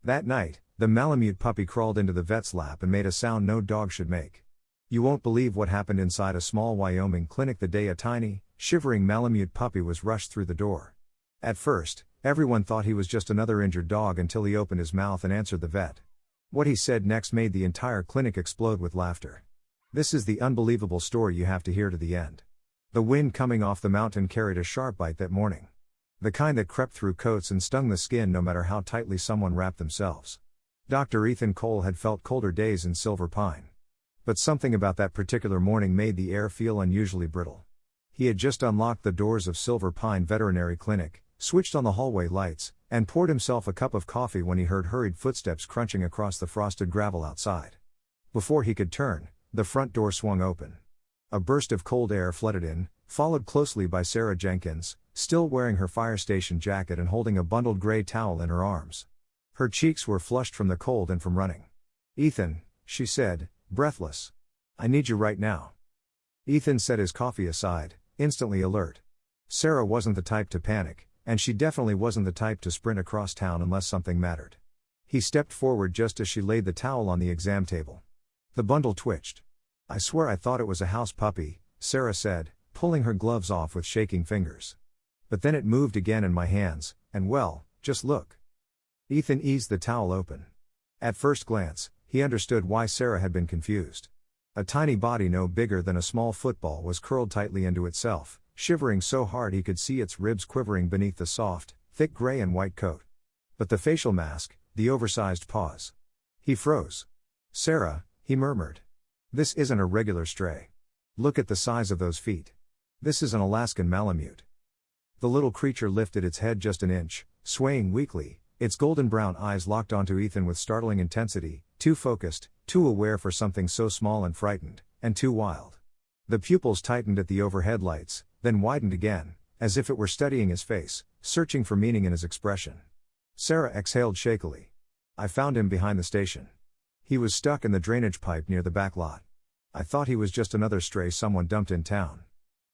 That night, the Malamute puppy crawled into the vet's lap and made a sound no dog should make. You won't believe what happened inside a small Wyoming clinic the day a tiny, shivering Malamute puppy was rushed through the door. At first, everyone thought he was just another injured dog until he opened his mouth and answered the vet. What he said next made the entire clinic explode with laughter. This is the unbelievable story you have to hear to the end. The wind coming off the mountain carried a sharp bite that morning. The kind that crept through coats and stung the skin no matter how tightly someone wrapped themselves. Dr. Ethan Cole had felt colder days in Silver Pine. But something about that particular morning made the air feel unusually brittle. He had just unlocked the doors of Silver Pine Veterinary Clinic, switched on the hallway lights, and poured himself a cup of coffee when he heard hurried footsteps crunching across the frosted gravel outside. Before he could turn, the front door swung open. A burst of cold air flooded in, followed closely by Sarah Jenkins, still wearing her fire station jacket and holding a bundled gray towel in her arms. Her cheeks were flushed from the cold and from running. "Ethan," she said, breathless. "I need you right now." Ethan set his coffee aside, instantly alert. Sarah wasn't the type to panic, and she definitely wasn't the type to sprint across town unless something mattered. He stepped forward just as she laid the towel on the exam table. The bundle twitched. "I swear I thought it was a house puppy," Sarah said, pulling her gloves off with shaking fingers. "But then it moved again in my hands, and well, just look." Ethan eased the towel open. At first glance, he understood why Sarah had been confused. A tiny body no bigger than a small football was curled tightly into itself, shivering so hard he could see its ribs quivering beneath the soft, thick gray and white coat. But the facial mask, the oversized paws. He froze. "Sarah," he murmured. "This isn't a regular stray. Look at the size of those feet. This is an Alaskan Malamute." The little creature lifted its head just an inch, swaying weakly, its golden brown eyes locked onto Ethan with startling intensity, too focused, too aware for something so small and frightened, and too wild. The pupils tightened at the overhead lights, then widened again, as if it were studying his face, searching for meaning in his expression. Sarah exhaled shakily. "I found him behind the station. He was stuck in the drainage pipe near the back lot. I thought he was just another stray someone dumped in town.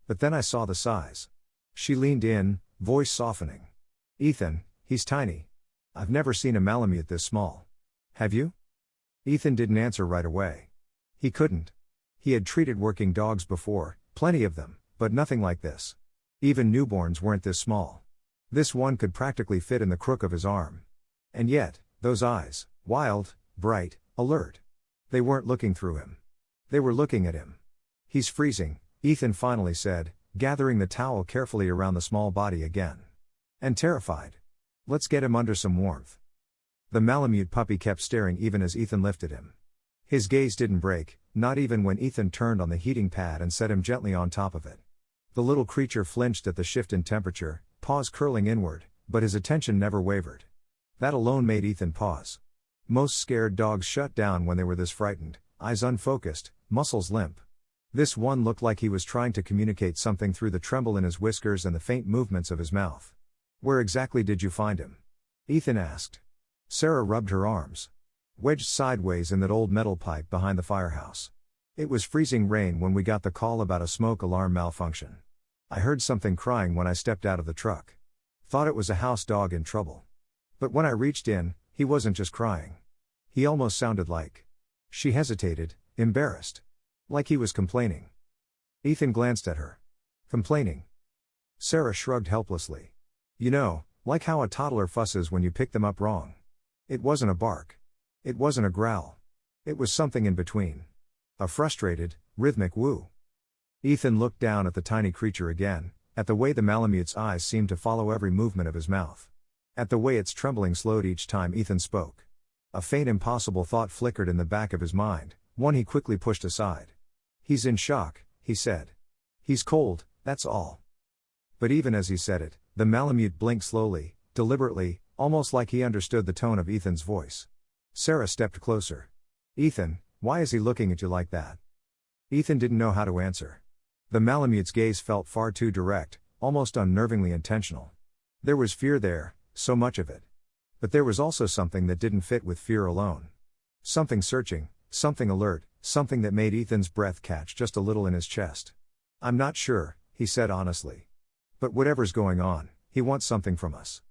But then I saw the size." She leaned in, voice softening. "Ethan, he's tiny. I've never seen a Malamute this small. Have you?" Ethan didn't answer right away. He couldn't. He had treated working dogs before, plenty of them, but nothing like this. Even newborns weren't this small. This one could practically fit in the crook of his arm. And yet, those eyes, wild, bright, alert. They weren't looking through him. They were looking at him. "He's freezing," Ethan finally said, gathering the towel carefully around the small body again. "And terrified. Let's get him under some warmth." The Malamute puppy kept staring even as Ethan lifted him. His gaze didn't break, not even when Ethan turned on the heating pad and set him gently on top of it. The little creature flinched at the shift in temperature, paws curling inward, but his attention never wavered. That alone made Ethan pause. Most scared dogs shut down when they were this frightened, eyes unfocused, muscles limp. This one looked like he was trying to communicate something through the tremble in his whiskers and the faint movements of his mouth. "Where exactly did you find him?" Ethan asked. Sarah rubbed her arms. "Wedged sideways in that old metal pipe behind the firehouse. It was freezing rain when we got the call about a smoke alarm malfunction. I heard something crying when I stepped out of the truck. Thought it was a house dog in trouble. But when I reached in, he wasn't just crying. He almost sounded like..." She hesitated, embarrassed. "Like he was complaining." Ethan glanced at her. "Complaining?" Sarah shrugged helplessly. "You know, like how a toddler fusses when you pick them up wrong. It wasn't a bark. It wasn't a growl. It was something in between. A frustrated, rhythmic woo." Ethan looked down at the tiny creature again, at the way the Malamute's eyes seemed to follow every movement of his mouth. At the way its trembling slowed each time Ethan spoke. A faint impossible thought flickered in the back of his mind, one he quickly pushed aside. "He's in shock," he said. "He's cold, that's all." But even as he said it, the Malamute blinked slowly, deliberately, almost like he understood the tone of Ethan's voice. Sarah stepped closer. "Ethan, why is he looking at you like that?" Ethan didn't know how to answer. The Malamute's gaze felt far too direct, almost unnervingly intentional. There was fear there, so much of it. But there was also something that didn't fit with fear alone. Something searching, something alert, something that made Ethan's breath catch just a little in his chest. "I'm not sure," he said honestly. "But whatever's going on, he wants something from us."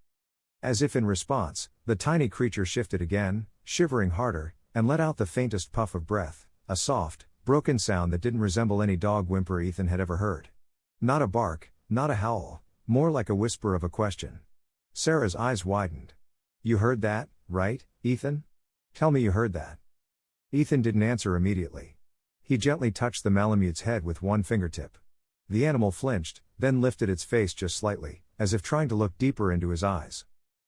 As if in response, the tiny creature shifted again, shivering harder, and let out the faintest puff of breath, a soft, broken sound that didn't resemble any dog whimper Ethan had ever heard. Not a bark, not a howl, more like a whisper of a question. Sarah's eyes widened. "You heard that, right, Ethan? Tell me you heard that." Ethan didn't answer immediately. He gently touched the Malamute's head with one fingertip. The animal flinched, then lifted its face just slightly, as if trying to look deeper into his eyes.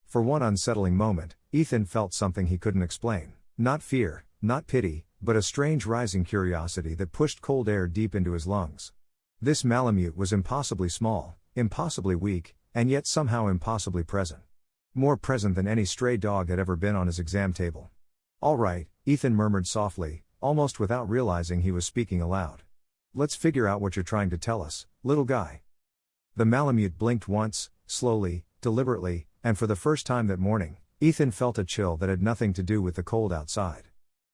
For one unsettling moment, Ethan felt something he couldn't explain. Not fear, not pity, but a strange rising curiosity that pushed cold air deep into his lungs. This Malamute was impossibly small, impossibly weak, and yet somehow impossibly present. More present than any stray dog had ever been on his exam table. "All right," Ethan murmured softly, almost without realizing he was speaking aloud. "Let's figure out what you're trying to tell us, little guy." The Malamute blinked once, slowly, deliberately, and for the first time that morning, Ethan felt a chill that had nothing to do with the cold outside.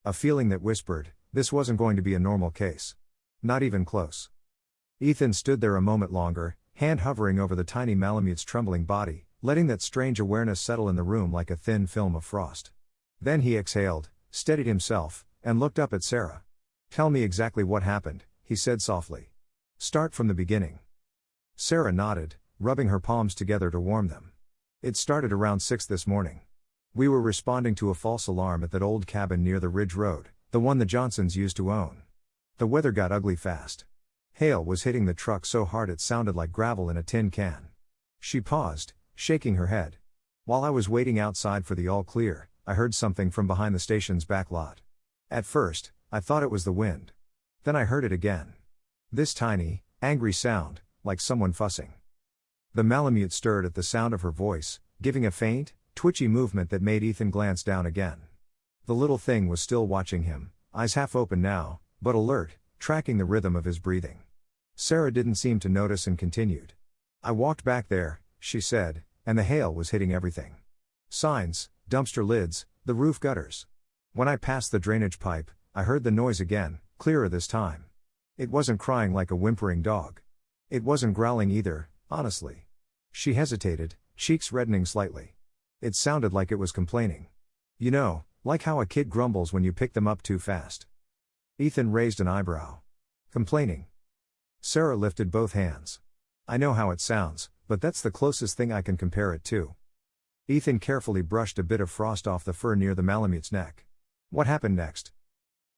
A feeling that whispered, this wasn't going to be a normal case. Not even close. Ethan stood there a moment longer, hand hovering over the tiny Malamute's trembling body, letting that strange awareness settle in the room like a thin film of frost. Then he exhaled, steadied himself, and looked up at Sarah. "Tell me exactly what happened," he said softly. "Start from the beginning." Sarah nodded, rubbing her palms together to warm them. "It started around 6 this morning. We were responding to a false alarm at that old cabin near the Ridge Road, the one the Johnsons used to own. The weather got ugly fast. Hail was hitting the truck so hard it sounded like gravel in a tin can." She paused, shaking her head. "While I was waiting outside for the all clear, I heard something from behind the station's back lot. At first, I thought it was the wind. Then I heard it again. This tiny, angry sound, like someone fussing." The Malamute stirred at the sound of her voice, giving a faint, twitchy movement that made Ethan glance down again. The little thing was still watching him, eyes half open now, but alert, tracking the rhythm of his breathing. Sarah didn't seem to notice and continued. "I walked back there," she said, "and the hail was hitting everything. Signs, dumpster lids, the roof gutters. When I passed the drainage pipe, I heard the noise again, clearer this time. It wasn't crying like a whimpering dog. It wasn't growling either, honestly." She hesitated, cheeks reddening slightly. "It sounded like it was complaining. You know, like how a kid grumbles when you pick them up too fast." Ethan raised an eyebrow. "Complaining?" Sarah lifted both hands. "I know how it sounds, but that's the closest thing I can compare it to." Ethan carefully brushed a bit of frost off the fur near the Malamute's neck. "What happened next?"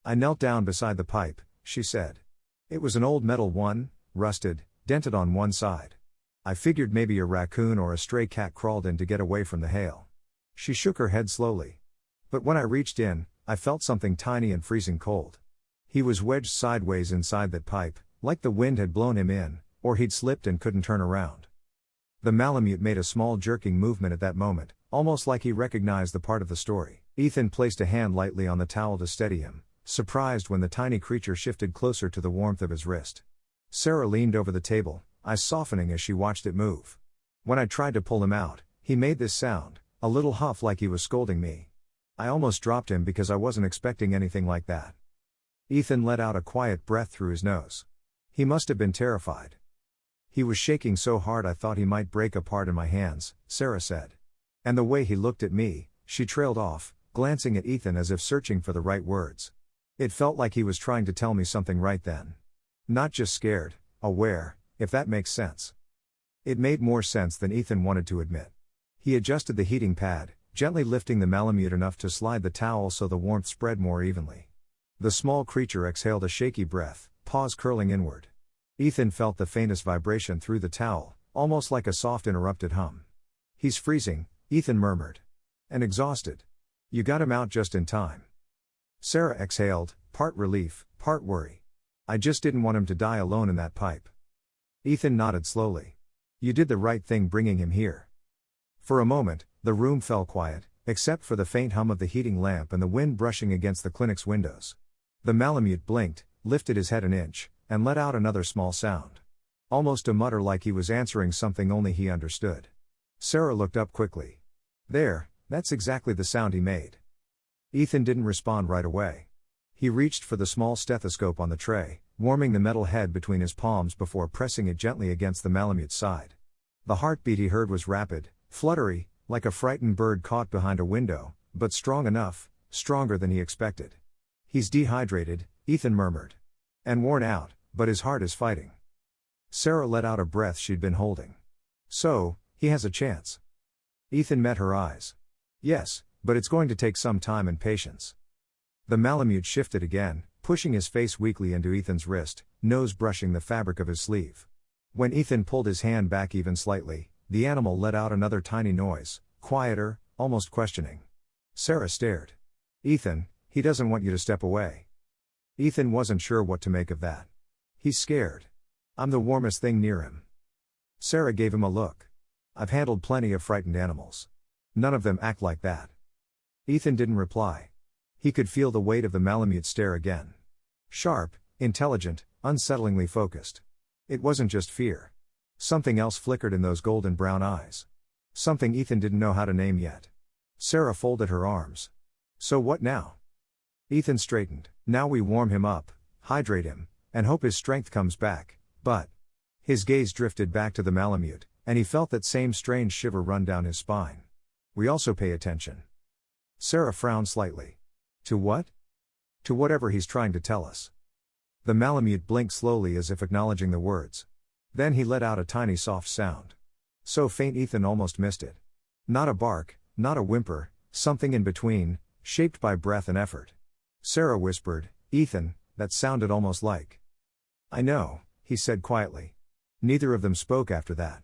"I knelt down beside the pipe," she said. "It was an old metal one, rusted, dented on one side. I figured maybe a raccoon or a stray cat crawled in to get away from the hail." She shook her head slowly. "But when I reached in, I felt something tiny and freezing cold. He was wedged sideways inside that pipe, like the wind had blown him in, or he'd slipped and couldn't turn around." The Malamute made a small jerking movement at that moment, almost like he recognized the part of the story. Ethan placed a hand lightly on the towel to steady him, surprised when the tiny creature shifted closer to the warmth of his wrist. Sarah leaned over the table, eyes softening as she watched it move. "When I tried to pull him out, he made this sound, a little huff like he was scolding me. I almost dropped him because I wasn't expecting anything like that." Ethan let out a quiet breath through his nose. "He must have been terrified. He was shaking so hard I thought he might break apart in my hands," Sarah said. "And the way he looked at me," she trailed off, glancing at Ethan as if searching for the right words. "It felt like he was trying to tell me something right then. Not just scared, aware, if that makes sense." It made more sense than Ethan wanted to admit. He adjusted the heating pad, gently lifting the Malamute enough to slide the towel so the warmth spread more evenly. The small creature exhaled a shaky breath, paws curling inward. Ethan felt the faintest vibration through the towel, almost like a soft interrupted hum. "He's freezing," Ethan murmured. "And exhausted. You got him out just in time." Sarah exhaled, part relief, part worry. "I just didn't want him to die alone in that pipe." Ethan nodded slowly. "You did the right thing bringing him here." For a moment, the room fell quiet, except for the faint hum of the heating lamp and the wind brushing against the clinic's windows. The Malamute blinked, lifted his head an inch, and let out another small sound. Almost a mutter like he was answering something only he understood. Sarah looked up quickly. "There, that's exactly the sound he made." Ethan didn't respond right away. He reached for the small stethoscope on the tray, warming the metal head between his palms before pressing it gently against the Malamute's side. The heartbeat he heard was rapid, fluttery, like a frightened bird caught behind a window, but strong enough, stronger than he expected. He's dehydrated, Ethan murmured. And worn out, but his heart is fighting. Sarah let out a breath she'd been holding. So, he has a chance. Ethan met her eyes. Yes, but it's going to take some time and patience. The Malamute shifted again, pushing his face weakly into Ethan's wrist, nose brushing the fabric of his sleeve. When Ethan pulled his hand back even slightly, the animal let out another tiny noise, quieter, almost questioning. Sarah stared. Ethan, he doesn't want you to step away. Ethan wasn't sure what to make of that. He's scared. I'm the warmest thing near him. Sarah gave him a look. I've handled plenty of frightened animals. None of them act like that. Ethan didn't reply. He could feel the weight of the Malamute's stare again. Sharp, intelligent, unsettlingly focused. It wasn't just fear. Something else flickered in those golden brown eyes. Something Ethan didn't know how to name yet. Sarah folded her arms. So what now? Ethan straightened. Now we warm him up, hydrate him, and hope his strength comes back, but... His gaze drifted back to the Malamute, and he felt that same strange shiver run down his spine. We also pay attention. Sarah frowned slightly. To what? To whatever he's trying to tell us. The Malamute blinked slowly as if acknowledging the words. Then he let out a tiny soft sound. So faint Ethan almost missed it. Not a bark, not a whimper, something in between, shaped by breath and effort. Sarah whispered, Ethan, that sounded almost like. I know, he said quietly. Neither of them spoke after that.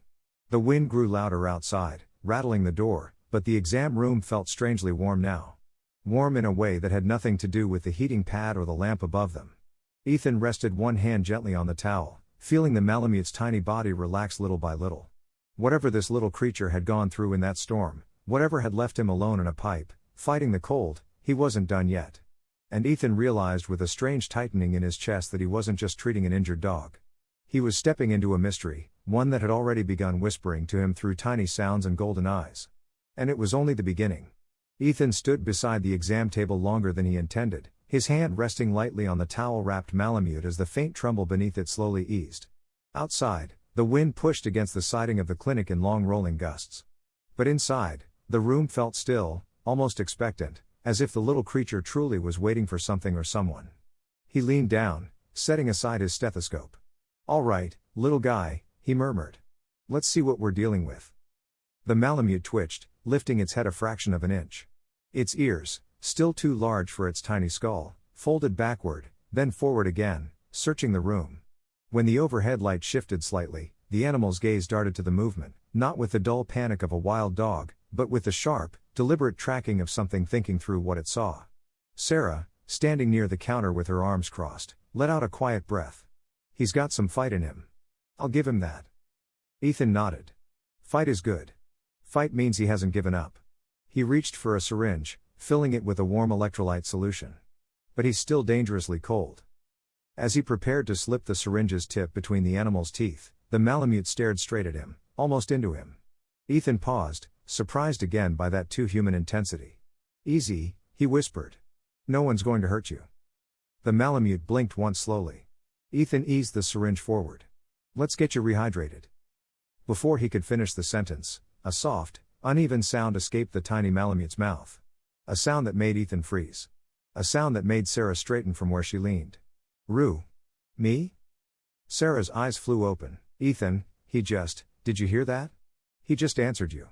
The wind grew louder outside, rattling the door, but the exam room felt strangely warm now. Warm in a way that had nothing to do with the heating pad or the lamp above them. Ethan rested one hand gently on the towel, feeling the Malamute's tiny body relax little by little. Whatever this little creature had gone through in that storm, whatever had left him alone in a pipe, fighting the cold, he wasn't done yet. And Ethan realized with a strange tightening in his chest that he wasn't just treating an injured dog. He was stepping into a mystery, one that had already begun whispering to him through tiny sounds and golden eyes. And it was only the beginning. Ethan stood beside the exam table longer than he intended, his hand resting lightly on the towel-wrapped Malamute as the faint tremble beneath it slowly eased. Outside, the wind pushed against the siding of the clinic in long rolling gusts. But inside, the room felt still, almost expectant, as if the little creature truly was waiting for something or someone. He leaned down, setting aside his stethoscope. All right, little guy, he murmured. Let's see what we're dealing with. The Malamute twitched, lifting its head a fraction of an inch. Its ears, still too large for its tiny skull, folded backward, then forward again, searching the room. When the overhead light shifted slightly, the animal's gaze darted to the movement, not with the dull panic of a wild dog, but with the sharp, deliberate tracking of something thinking through what it saw. Sarah, standing near the counter with her arms crossed, let out a quiet breath. He's got some fight in him. I'll give him that. Ethan nodded. Fight is good. Fight means he hasn't given up. He reached for a syringe, filling it with a warm electrolyte solution. But he's still dangerously cold. As he prepared to slip the syringe's tip between the animal's teeth, the Malamute stared straight at him, almost into him. Ethan paused, surprised again by that too human intensity. Easy, he whispered. No one's going to hurt you. The Malamute blinked once slowly. Ethan eased the syringe forward. Let's get you rehydrated. Before he could finish the sentence, a soft, uneven sound escaped the tiny Malamute's mouth. A sound that made Ethan freeze. A sound that made Sarah straighten from where she leaned. Rue. Me? Sarah's eyes flew open. Ethan, did you hear that? He just answered you.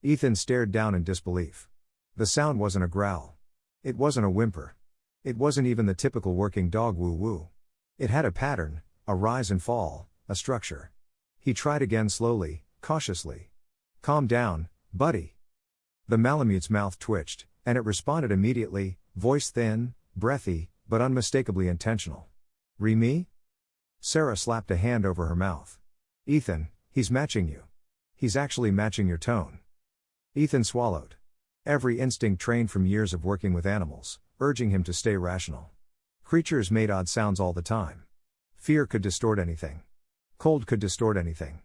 Ethan stared down in disbelief. The sound wasn't a growl. It wasn't a whimper. It wasn't even the typical working dog woo-woo. It had a pattern, a rise and fall, a structure. He tried again slowly, cautiously. Calm down, buddy. The Malamute's mouth twitched, and it responded immediately, voice thin, breathy, but unmistakably intentional. Me? Sarah slapped a hand over her mouth. Ethan, he's matching you. He's actually matching your tone. Ethan swallowed. Every instinct trained from years of working with animals, urging him to stay rational. Creatures made odd sounds all the time. Fear could distort anything. Cold could distort anything.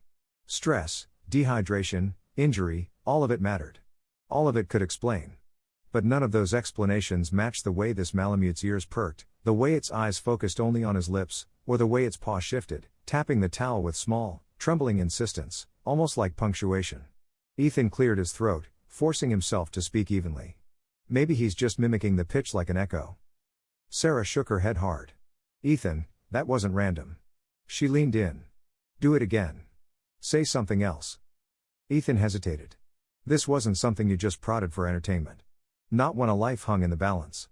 Stress, dehydration, injury, all of it mattered. All of it could explain. But none of those explanations matched the way this Malamute's ears perked, the way its eyes focused only on his lips, or the way its paw shifted, tapping the towel with small, trembling insistence, almost like punctuation. Ethan cleared his throat, forcing himself to speak evenly. Maybe he's just mimicking the pitch like an echo. Sarah shook her head hard. Ethan, that wasn't random. She leaned in. Do it again. Say something else. Ethan hesitated. This wasn't something you just prodded for entertainment. Not when a life hung in the balance.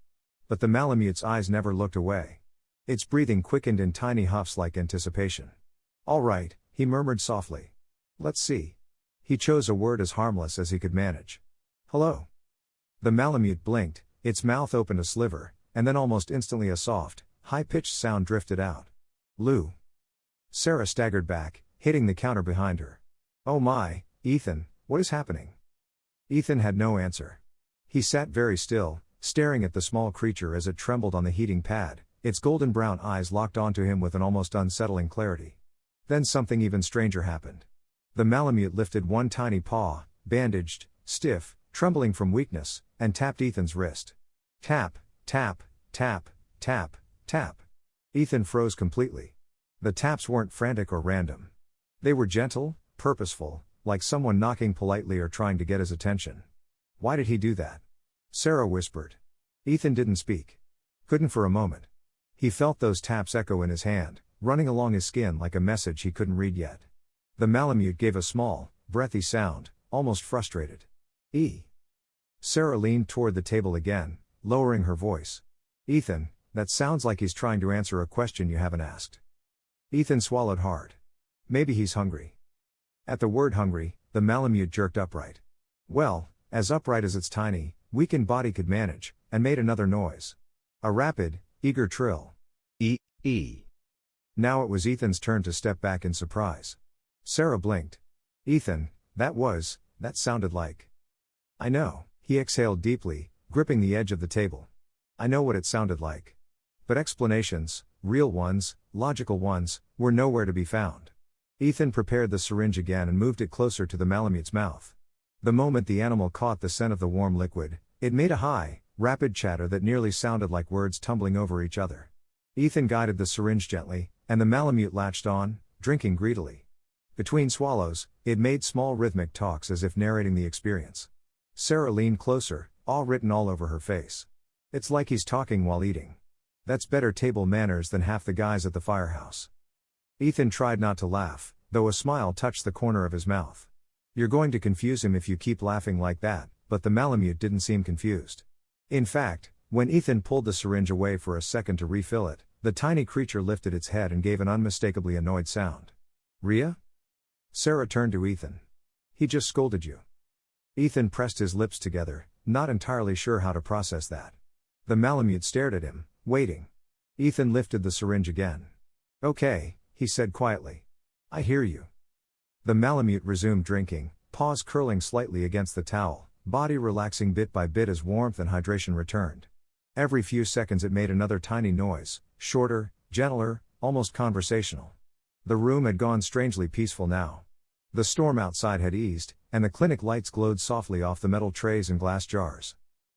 But the Malamute's eyes never looked away. Its breathing quickened in tiny huffs like anticipation. All right, he murmured softly. Let's see. He chose a word as harmless as he could manage. Hello. The Malamute blinked, its mouth opened a sliver, and then almost instantly a soft, high-pitched sound drifted out. Lou. Sarah staggered back, hitting the counter behind her. Oh my, Ethan, what is happening? Ethan had no answer. He sat very still, staring at the small creature as it trembled on the heating pad, its golden brown eyes locked onto him with an almost unsettling clarity. Then something even stranger happened. The Malamute lifted one tiny paw, bandaged, stiff, trembling from weakness, and tapped Ethan's wrist. Tap, tap, tap, tap, tap. Ethan froze completely. The taps weren't frantic or random. They were gentle, purposeful, like someone knocking politely or trying to get his attention. Why did he do that? Sarah whispered. Ethan didn't speak. Couldn't for a moment. He felt those taps echo in his hand, running along his skin like a message he couldn't read yet. The Malamute gave a small, breathy sound, almost frustrated. Sarah leaned toward the table again, lowering her voice. Ethan, that sounds like he's trying to answer a question you haven't asked. Ethan swallowed hard. Maybe he's hungry. At the word hungry, the Malamute jerked upright. Well, as upright as its tiny, weakened body could manage, and made another noise. A rapid, eager trill. Now it was Ethan's turn to step back in surprise. Sarah blinked. Ethan, that sounded like. I know, he exhaled deeply, gripping the edge of the table. I know what it sounded like. But explanations, real ones, logical ones, were nowhere to be found. Ethan prepared the syringe again and moved it closer to the Malamute's mouth. The moment the animal caught the scent of the warm liquid, it made a high, rapid chatter that nearly sounded like words tumbling over each other. Ethan guided the syringe gently, and the Malamute latched on, drinking greedily. Between swallows, it made small rhythmic talks as if narrating the experience. Sarah leaned closer, awe written all over her face. It's like he's talking while eating. That's better table manners than half the guys at the firehouse. Ethan tried not to laugh, though a smile touched the corner of his mouth. You're going to confuse him if you keep laughing like that, but the Malamute didn't seem confused. In fact, when Ethan pulled the syringe away for a second to refill it, the tiny creature lifted its head and gave an unmistakably annoyed sound. Rhea? Sarah turned to Ethan. He just scolded you. Ethan pressed his lips together, not entirely sure how to process that. The Malamute stared at him, waiting. Ethan lifted the syringe again. Okay, he said quietly. I hear you. The Malamute resumed drinking, paws curling slightly against the towel, body relaxing bit by bit as warmth and hydration returned. Every few seconds it made another tiny noise, shorter, gentler, almost conversational. The room had gone strangely peaceful now. The storm outside had eased, and the clinic lights glowed softly off the metal trays and glass jars.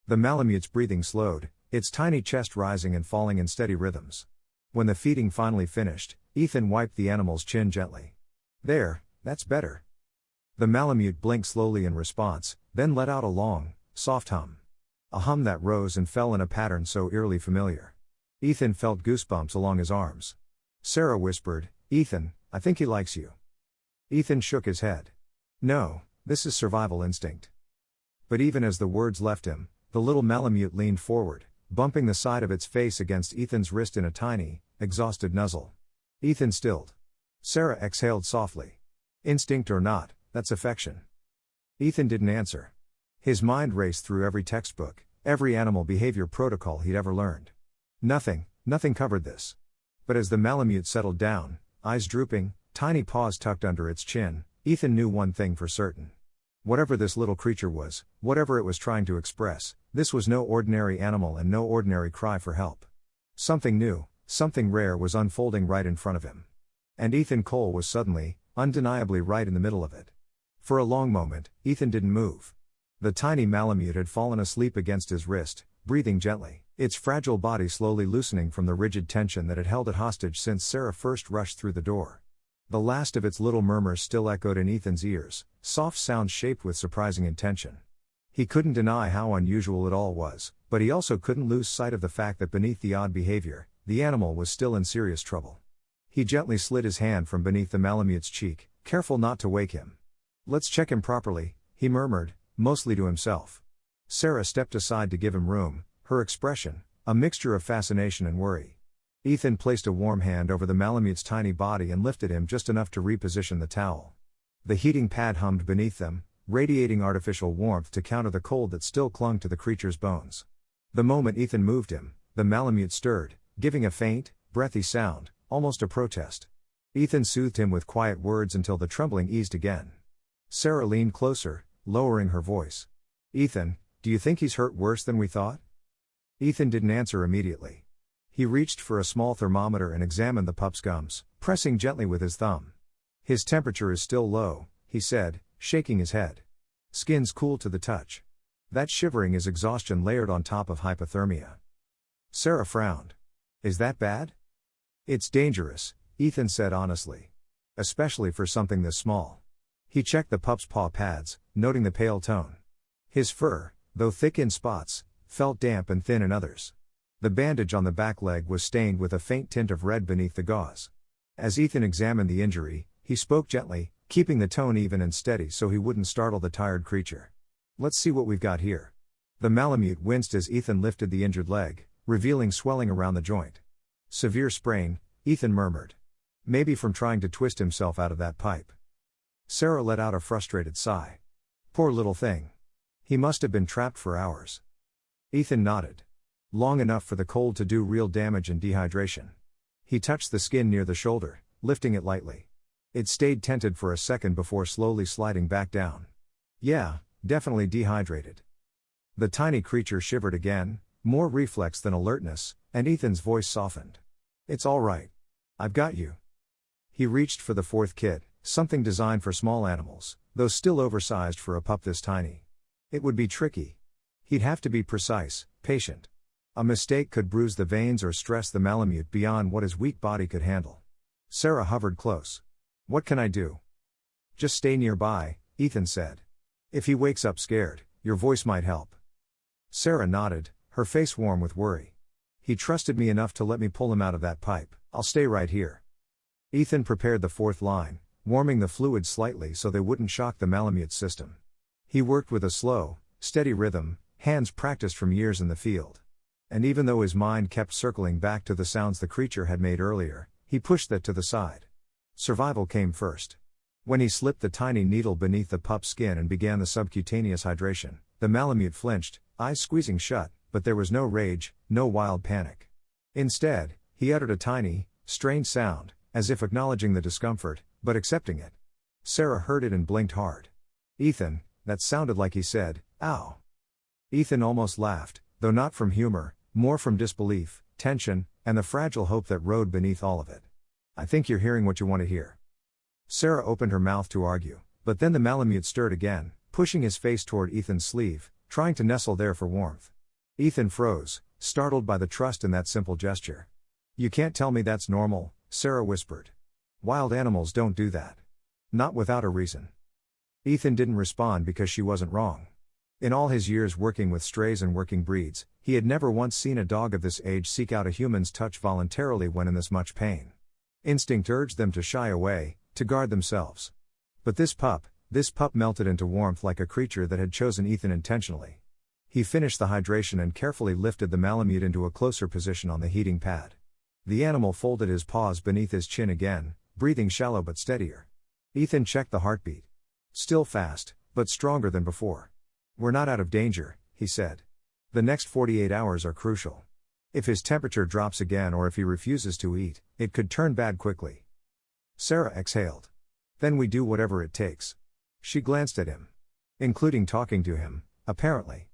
The Malamute's breathing slowed, its tiny chest rising and falling in steady rhythms. When the feeding finally finished, Ethan wiped the animal's chin gently. There, that's better. The Malamute blinked slowly in response, then let out a long, soft hum. A hum that rose and fell in a pattern so eerily familiar. Ethan felt goosebumps along his arms. Sarah whispered, Ethan, I think he likes you. Ethan shook his head. No, this is survival instinct. But even as the words left him, the little Malamute leaned forward, bumping the side of its face against Ethan's wrist in a tiny, exhausted nuzzle. Ethan stilled. Sarah exhaled softly. Instinct or not, that's affection. Ethan didn't answer. His mind raced through every textbook, every animal behavior protocol he'd ever learned. Nothing covered this. But as the Malamute settled down, eyes drooping, tiny paws tucked under its chin, Ethan knew one thing for certain. Whatever this little creature was, whatever it was trying to express, this was no ordinary animal and no ordinary cry for help. Something new, something rare was unfolding right in front of him. And Ethan Cole was suddenly, undeniably right in the middle of it. For a long moment, Ethan didn't move. The tiny Malamute had fallen asleep against his wrist, breathing gently, its fragile body slowly loosening from the rigid tension that had held it hostage since Sarah first rushed through the door. The last of its little murmurs still echoed in Ethan's ears, soft sounds shaped with surprising intention. He couldn't deny how unusual it all was, but he also couldn't lose sight of the fact that beneath the odd behavior, the animal was still in serious trouble. He gently slid his hand from beneath the Malamute's cheek, careful not to wake him. "Let's check him properly," he murmured, mostly to himself. Sarah stepped aside to give him room, her expression a mixture of fascination and worry. Ethan placed a warm hand over the Malamute's tiny body and lifted him just enough to reposition the towel. The heating pad hummed beneath them, radiating artificial warmth to counter the cold that still clung to the creature's bones. The moment Ethan moved him, the Malamute stirred, giving a faint, breathy sound, almost a protest. Ethan soothed him with quiet words until the trembling eased again. Sarah leaned closer, lowering her voice. "Ethan, do you think he's hurt worse than we thought?" Ethan didn't answer immediately. He reached for a small thermometer and examined the pup's gums, pressing gently with his thumb. "His temperature is still low," he said, shaking his head. "Skin's cool to the touch. That shivering is exhaustion layered on top of hypothermia." Sarah frowned. "Is that bad?" "It's dangerous," Ethan said honestly. "Especially for something this small." He checked the pup's paw pads, noting the pale tone. His fur, though thick in spots, felt damp and thin in others. The bandage on the back leg was stained with a faint tint of red beneath the gauze. As Ethan examined the injury, he spoke gently, keeping the tone even and steady so he wouldn't startle the tired creature. "Let's see what we've got here." The Malamute winced as Ethan lifted the injured leg, revealing swelling around the joint. "Severe sprain," Ethan murmured. "Maybe from trying to twist himself out of that pipe." Sarah let out a frustrated sigh. "Poor little thing. He must have been trapped for hours." Ethan nodded. "Long enough for the cold to do real damage and dehydration." He touched the skin near the shoulder, lifting it lightly. It stayed tented for a second before slowly sliding back down. "Yeah, definitely dehydrated." The tiny creature shivered again, more reflex than alertness, and Ethan's voice softened. "It's all right. I've got you." He reached for the fourth kit, something designed for small animals, though still oversized for a pup this tiny. It would be tricky. He'd have to be precise, patient. A mistake could bruise the veins or stress the Malamute beyond what his weak body could handle. Sarah hovered close. "What can I do?" "Just stay nearby," Ethan said. "If he wakes up scared, your voice might help." Sarah nodded, her face warm with worry. "He trusted me enough to let me pull him out of that pipe. I'll stay right here." Ethan prepared the fourth line, warming the fluid slightly so they wouldn't shock the Malamute's system. He worked with a slow, steady rhythm, hands practiced from years in the field. And even though his mind kept circling back to the sounds the creature had made earlier, he pushed that to the side. Survival came first. When he slipped the tiny needle beneath the pup's skin and began the subcutaneous hydration, the Malamute flinched, eyes squeezing shut, but there was no rage, no wild panic. Instead, he uttered a tiny, strained sound, as if acknowledging the discomfort, but accepting it. Sarah heard it and blinked hard. "Ethan," that sounded like he said, "Ow." Ethan almost laughed, though not from humor, more from disbelief, tension, and the fragile hope that rode beneath all of it. "I think you're hearing what you want to hear." Sarah opened her mouth to argue, but then the Malamute stirred again, pushing his face toward Ethan's sleeve, trying to nestle there for warmth. Ethan froze, startled by the trust in that simple gesture. "You can't tell me that's normal," Sarah whispered. "Wild animals don't do that. Not without a reason." Ethan didn't respond because she wasn't wrong. In all his years working with strays and working breeds, he had never once seen a dog of this age seek out a human's touch voluntarily when in this much pain. Instinct urged them to shy away, to guard themselves. But this pup melted into warmth like a creature that had chosen Ethan intentionally. He finished the hydration and carefully lifted the Malamute into a closer position on the heating pad. The animal folded his paws beneath his chin again, breathing shallow but steadier. Ethan checked the heartbeat. Still fast, but stronger than before. "We're not out of danger," he said. "The next 48 hours are crucial. If his temperature drops again or if he refuses to eat, it could turn bad quickly." Sarah exhaled. "Then we do whatever it takes." She glanced at him. "Including talking to him, apparently."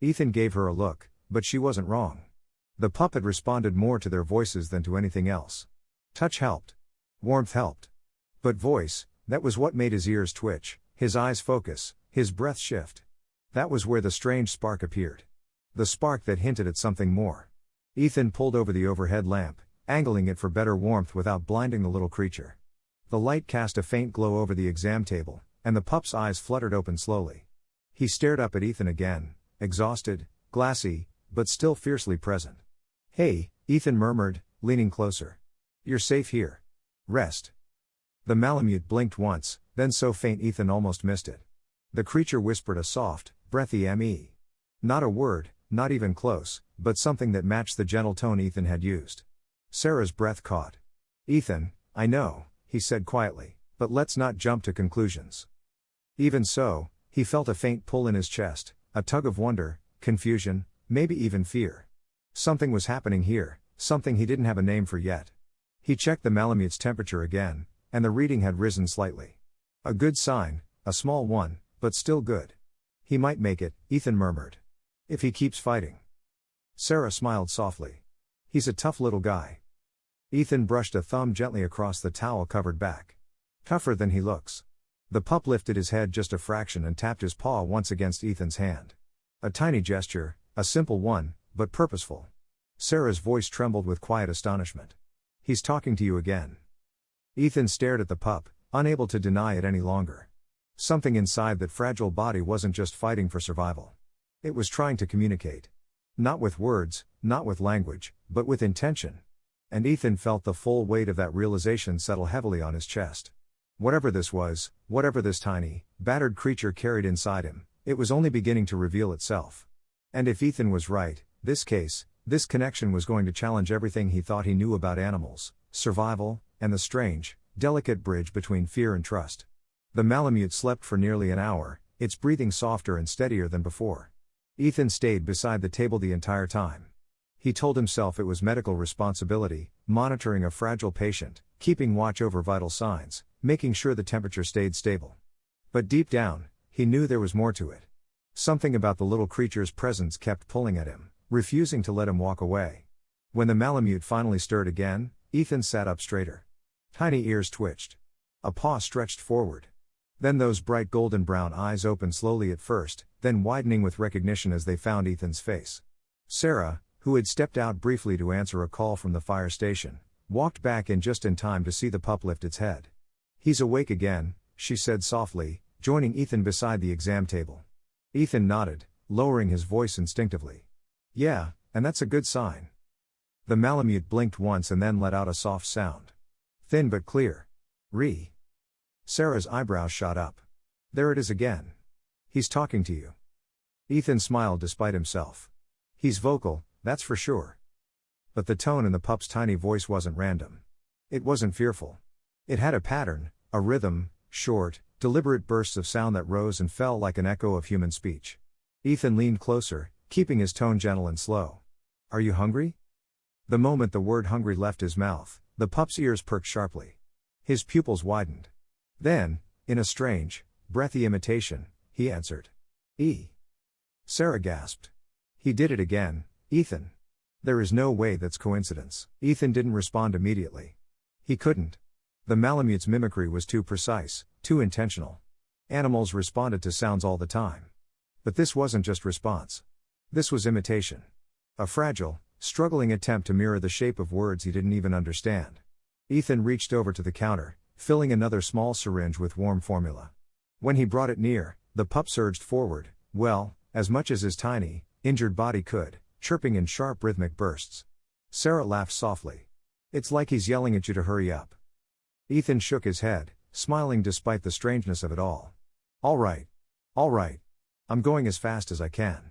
Ethan gave her a look, but she wasn't wrong. The pup had responded more to their voices than to anything else. Touch helped. Warmth helped. But voice, that was what made his ears twitch, his eyes focus, his breath shift. That was where the strange spark appeared. The spark that hinted at something more. Ethan pulled over the overhead lamp, angling it for better warmth without blinding the little creature. The light cast a faint glow over the exam table, and the pup's eyes fluttered open slowly. He stared up at Ethan again, exhausted, glassy, but still fiercely present. "Hey," Ethan murmured, leaning closer. "You're safe here. Rest." The Malamute blinked once, then so faint Ethan almost missed it. The creature whispered a soft, breathy "me." Not a word, not even close, but something that matched the gentle tone Ethan had used. Sarah's breath caught. "Ethan, I know," he said quietly, "but let's not jump to conclusions." Even so, he felt a faint pull in his chest, a tug of wonder, confusion, maybe even fear. Something was happening here, something he didn't have a name for yet. He checked the Malamute's temperature again, and the reading had risen slightly. A good sign, a small one, but still good. He might make it, Ethan murmured. If he keeps fighting. Sarah smiled softly. He's a tough little guy. Ethan brushed a thumb gently across the towel-covered back. Tougher than he looks. The pup lifted his head just a fraction and tapped his paw once against Ethan's hand. A tiny gesture, a simple one, but purposeful. Sarah's voice trembled with quiet astonishment. "He's talking to you again." Ethan stared at the pup, unable to deny it any longer. Something inside that fragile body wasn't just fighting for survival. It was trying to communicate. Not with words, not with language, but with intention. And Ethan felt the full weight of that realization settle heavily on his chest. Whatever this was, whatever this tiny, battered creature carried inside him, it was only beginning to reveal itself. And if Ethan was right, this connection was going to challenge everything he thought he knew about animals, survival, and the strange, delicate bridge between fear and trust. The Malamute slept for nearly an hour, its breathing softer and steadier than before. Ethan stayed beside the table the entire time. He told himself it was medical responsibility, monitoring a fragile patient, keeping watch over vital signs, making sure the temperature stayed stable. But deep down, he knew there was more to it. Something about the little creature's presence kept pulling at him, refusing to let him walk away. When the Malamute finally stirred again, Ethan sat up straighter. Tiny ears twitched. A paw stretched forward. Then those bright golden brown eyes opened slowly at first, then widening with recognition as they found Ethan's face. Sarah, who had stepped out briefly to answer a call from the fire station, walked back in just in time to see the pup lift its head. "He's awake again," she said softly, joining Ethan beside the exam table. Ethan nodded, lowering his voice instinctively. "Yeah, and that's a good sign." The Malamute blinked once and then let out a soft sound. Thin but clear. "Re." Sarah's eyebrows shot up. "There it is again. He's talking to you." Ethan smiled despite himself. "He's vocal, that's for sure." But the tone in the pup's tiny voice wasn't random. It wasn't fearful. It had a pattern, a rhythm, short, deliberate bursts of sound that rose and fell like an echo of human speech. Ethan leaned closer, keeping his tone gentle and slow. "Are you hungry?" The moment the word hungry left his mouth, the pup's ears perked sharply. His pupils widened. Then, in a strange, breathy imitation, he answered. "E." Sarah gasped. "He did it again, Ethan. There is no way that's coincidence." Ethan didn't respond immediately. He couldn't. The Malamute's mimicry was too precise, too intentional. Animals responded to sounds all the time. But this wasn't just response. This was imitation. A fragile, struggling attempt to mirror the shape of words he didn't even understand. Ethan reached over to the counter, filling another small syringe with warm formula. When he brought it near, the pup surged forward, well, as much as his tiny, injured body could, chirping in sharp rhythmic bursts. Sarah laughed softly. "It's like he's yelling at you to hurry up." Ethan shook his head, smiling despite the strangeness of it all. All right. I'm going as fast as I can."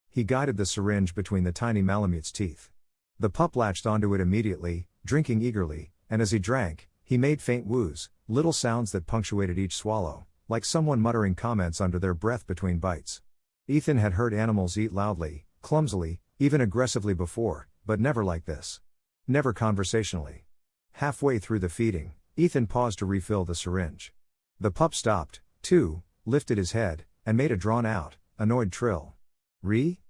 He guided the syringe between the tiny Malamute's teeth. The pup latched onto it immediately, drinking eagerly, and as he drank, he made faint woos, little sounds that punctuated each swallow, like someone muttering comments under their breath between bites. Ethan had heard animals eat loudly, clumsily, even aggressively before, but never like this. Never conversationally. Halfway through the feeding, Ethan paused to refill the syringe. The pup stopped, too, lifted his head, and made a drawn-out, annoyed trill. "Re?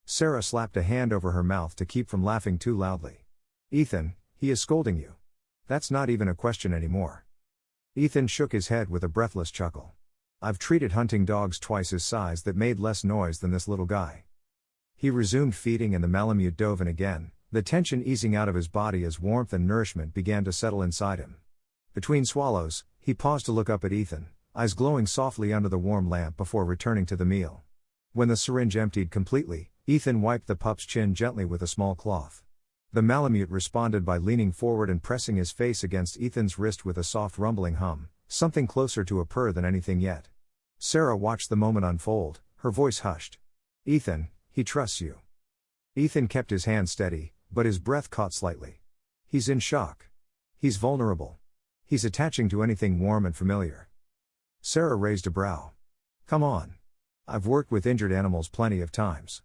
Sarah slapped a hand over her mouth to keep from laughing too loudly. "Ethan, he is scolding you. That's not even a question anymore." Ethan shook his head with a breathless chuckle. "I've treated hunting dogs twice his size that made less noise than this little guy." He resumed feeding and the Malamute dove in again, the tension easing out of his body as warmth and nourishment began to settle inside him. Between swallows, he He paused to look up at Ethan, eyes glowing softly under the warm lamp before returning to the meal. When the syringe emptied completely, Ethan wiped the pup's chin gently with a small cloth. The Malamute responded by leaning forward and pressing his face against Ethan's wrist with a soft rumbling hum, something closer to a purr than anything yet. Sarah watched the moment unfold, her voice hushed. "Ethan, he trusts you." Ethan kept his hand steady, but his breath caught slightly. He's in shock. He's vulnerable. He's attaching to anything warm and familiar. Sarah raised a brow. "Come on. I've worked with injured animals plenty of times.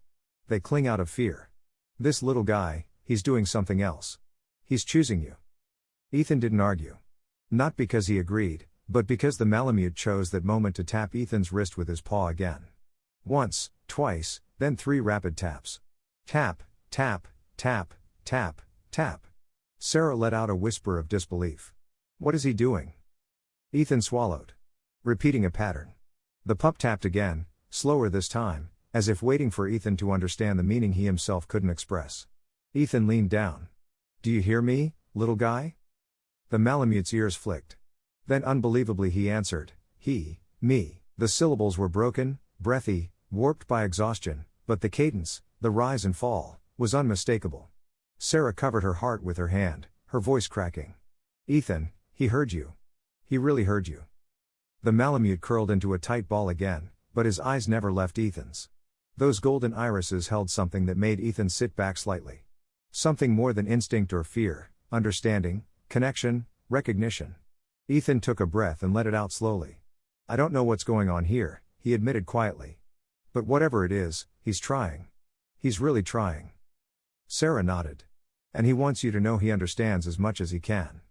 They cling out of fear. This little guy, he's doing something else. He's choosing you." Ethan didn't argue. Not because he agreed, but because the Malamute chose that moment to tap Ethan's wrist with his paw again. Once, twice, then 3 rapid taps. Tap, tap, tap, tap, tap. Sarah let out a whisper of disbelief. "What is he doing?" Ethan swallowed. Repeating a pattern. The pup tapped again, slower this time, as if waiting for Ethan to understand the meaning he himself couldn't express. Ethan leaned down. "Do you hear me, little guy?" The Malamute's ears flicked. Then unbelievably he answered, me. The syllables were broken, breathy, warped by exhaustion, but the cadence, the rise and fall, was unmistakable. Sarah covered her heart with her hand, her voice cracking. "Ethan, he heard you. He really heard you." The Malamute curled into a tight ball again, but his eyes never left Ethan's. Those golden irises held something that made Ethan sit back slightly. Something more than instinct or fear, understanding, connection, recognition. Ethan took a breath and let it out slowly. "I don't know what's going on here," he admitted quietly. "But whatever it is, he's trying. He's really trying." Sarah nodded. "And he wants you to know he understands as much as he can."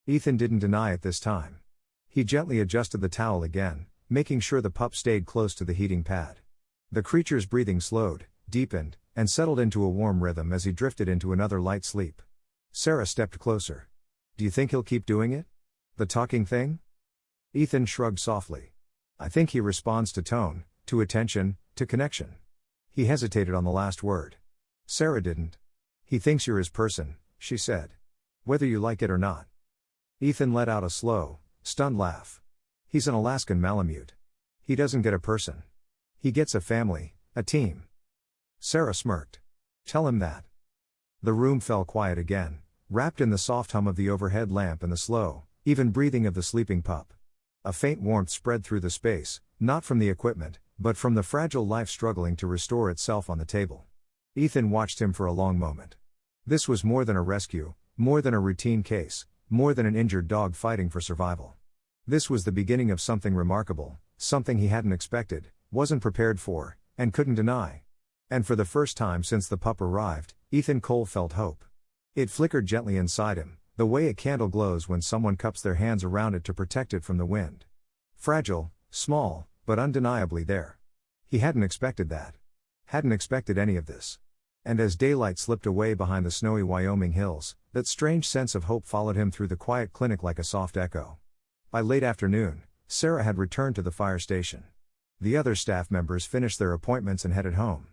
Ethan didn't deny it this time. He gently adjusted the towel again, making sure the pup stayed close to the heating pad. The creature's breathing slowed, deepened, and settled into a warm rhythm as he drifted into another light sleep. Sarah stepped closer. "Do you think he'll keep doing it? The talking thing?" Ethan shrugged softly. "I think he responds to tone, to attention, to connection." He hesitated on the last word. Sarah didn't. "He thinks you're his person," she said. "Whether you like it or not." Ethan let out a slow, stunned laugh. "He's an Alaskan Malamute. He doesn't get a person. He gets a family, a team." Sarah smirked. "Tell him that." The room fell quiet again, wrapped in the soft hum of the overhead lamp and the slow, even breathing of the sleeping pup. A faint warmth spread through the space, not from the equipment, but from the fragile life struggling to restore itself on the table. Ethan watched him for a long moment. This was more than a rescue, more than a routine case, more than an injured dog fighting for survival. This was the beginning of something remarkable, something he hadn't expected, wasn't prepared for, and couldn't deny. And for the first time since the pup arrived, Ethan Cole felt hope. It flickered gently inside him, the way a candle glows when someone cups their hands around it to protect it from the wind. Fragile, small, but undeniably there. He hadn't expected that. Hadn't expected any of this. And as daylight slipped away behind the snowy Wyoming hills, that strange sense of hope followed him through the quiet clinic like a soft echo. By late afternoon, Sarah had returned to the fire station. The other staff members finished their appointments and headed home.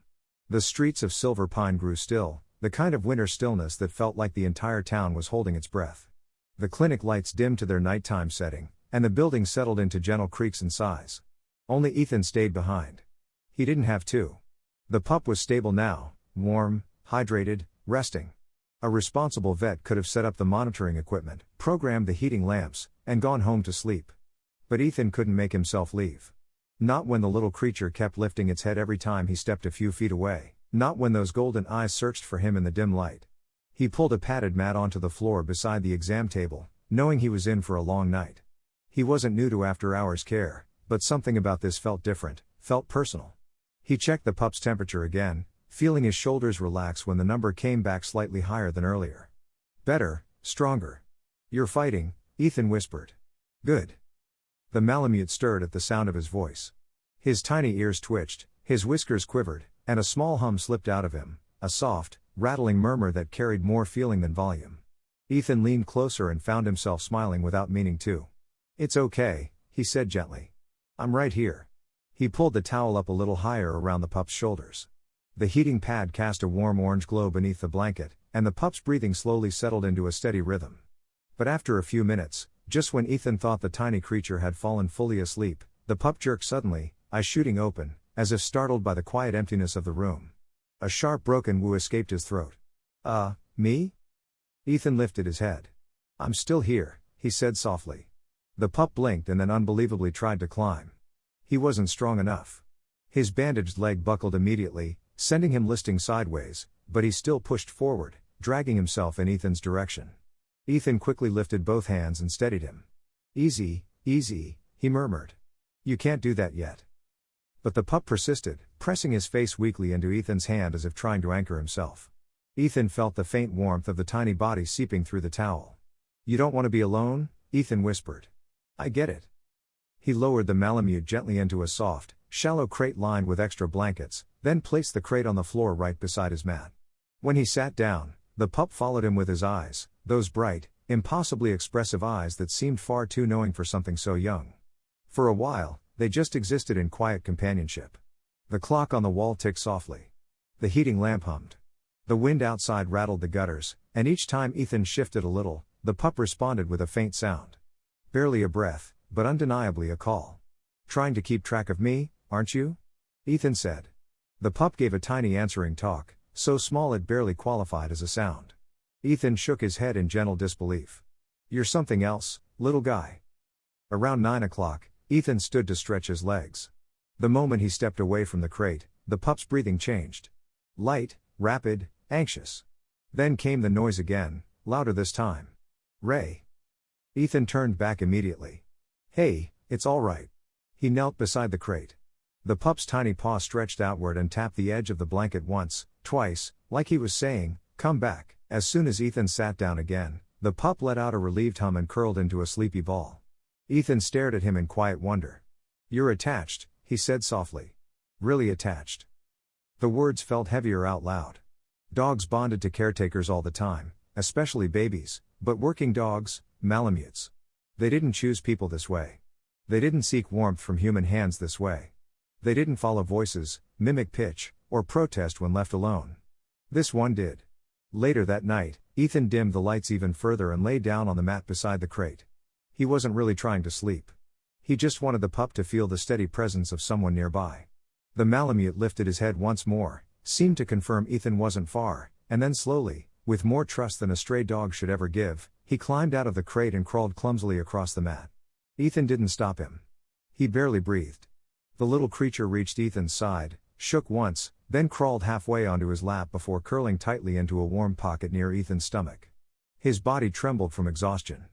The streets of Silver Pine grew still, the kind of winter stillness that felt like the entire town was holding its breath. The clinic lights dimmed to their nighttime setting, and the building settled into gentle creaks and sighs. Only Ethan stayed behind. He didn't have to. The pup was stable now, warm, hydrated, resting. A responsible vet could have set up the monitoring equipment, programmed the heating lamps, and gone home to sleep. But Ethan couldn't make himself leave. Not when the little creature kept lifting its head every time he stepped a few feet away, not when those golden eyes searched for him in the dim light. He pulled a padded mat onto the floor beside the exam table, knowing he was in for a long night. He wasn't new to after-hours care, but something about this felt different, felt personal. He checked the pup's temperature again, feeling his shoulders relax when the number came back slightly higher than earlier. "Better, stronger. You're fighting," Ethan whispered. "Good." The Malamute stirred at the sound of his voice. His tiny ears twitched, his whiskers quivered, and a small hum slipped out of him, a soft, rattling murmur that carried more feeling than volume. Ethan leaned closer and found himself smiling without meaning to. "It's okay," he said gently. "I'm right here." He pulled the towel up a little higher around the pup's shoulders. The heating pad cast a warm orange glow beneath the blanket, and the pup's breathing slowly settled into a steady rhythm. But after a few minutes, Just when Ethan thought the tiny creature had fallen fully asleep, the pup jerked suddenly, eyes shooting open, as if startled by the quiet emptiness of the room. A sharp broken woo escaped his throat. Me? Ethan lifted his head. I'm still here, he said softly. The pup blinked and then unbelievably tried to climb. He wasn't strong enough. His bandaged leg buckled immediately, sending him listing sideways, but he still pushed forward, dragging himself in Ethan's direction. Ethan quickly lifted both hands and steadied him. Easy, easy, he murmured. You can't do that yet. But the pup persisted, pressing his face weakly into Ethan's hand as if trying to anchor himself. Ethan felt the faint warmth of the tiny body seeping through the towel. You don't want to be alone? Ethan whispered. I get it. He lowered the Malamute gently into a soft, shallow crate lined with extra blankets, then placed the crate on the floor right beside his mat. When he sat down, the pup followed him with his eyes, those bright, impossibly expressive eyes that seemed far too knowing for something so young. For a while, they just existed in quiet companionship. The clock on the wall ticked softly. The heating lamp hummed. The wind outside rattled the gutters, and each time Ethan shifted a little, the pup responded with a faint sound. Barely a breath, but undeniably a call. Trying to keep track of me, aren't you? Ethan said. The pup gave a tiny answering talk, so small it barely qualified as a sound. Ethan shook his head in gentle disbelief. You're something else, little guy. Around 9 o'clock, Ethan stood to stretch his legs. The moment he stepped away from the crate, the pup's breathing changed. Light, rapid, anxious. Then came the noise again, louder this time. Ray. Ethan turned back immediately. Hey, it's all right. He knelt beside the crate. The pup's tiny paw stretched outward and tapped the edge of the blanket once, twice, like he was saying, come back. As soon as Ethan sat down again, the pup let out a relieved hum and curled into a sleepy ball. Ethan stared at him in quiet wonder. You're attached, he said softly. Really attached. The words felt heavier out loud. Dogs bonded to caretakers all the time, especially babies, but working dogs, Malamutes. They didn't choose people this way. They didn't seek warmth from human hands this way. They didn't follow voices, mimic pitch, or protest when left alone. This one did. Later that night, Ethan dimmed the lights even further and lay down on the mat beside the crate. He wasn't really trying to sleep. He just wanted the pup to feel the steady presence of someone nearby. The Malamute lifted his head once more, seemed to confirm Ethan wasn't far, and then slowly, with more trust than a stray dog should ever give, he climbed out of the crate and crawled clumsily across the mat. Ethan didn't stop him. He barely breathed. The little creature reached Ethan's side, shook once, then crawled halfway onto his lap before curling tightly into a warm pocket near Ethan's stomach. His body trembled from exhaustion.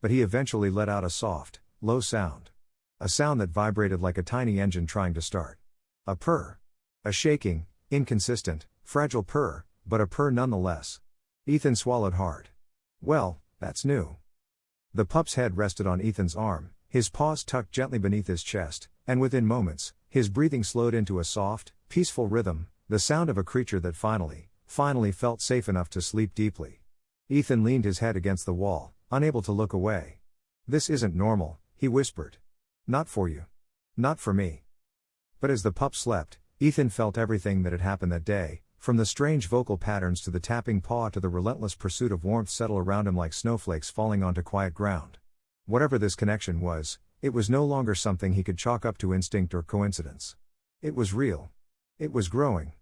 But he eventually let out a soft, low sound. A sound that vibrated like a tiny engine trying to start. A purr. A shaking, inconsistent, fragile purr, but a purr nonetheless. Ethan swallowed hard. Well, that's new. The pup's head rested on Ethan's arm, his paws tucked gently beneath his chest, and within moments, his breathing slowed into a soft, peaceful rhythm, the sound of a creature that finally felt safe enough to sleep deeply. Ethan leaned his head against the wall, unable to look away. This isn't normal, he whispered. Not for you. Not for me. But as the pup slept, Ethan felt everything that had happened that day, from the strange vocal patterns to the tapping paw to the relentless pursuit of warmth settle around him like snowflakes falling onto quiet ground. Whatever this connection was, it was no longer something he could chalk up to instinct or coincidence. It was real. It was growing.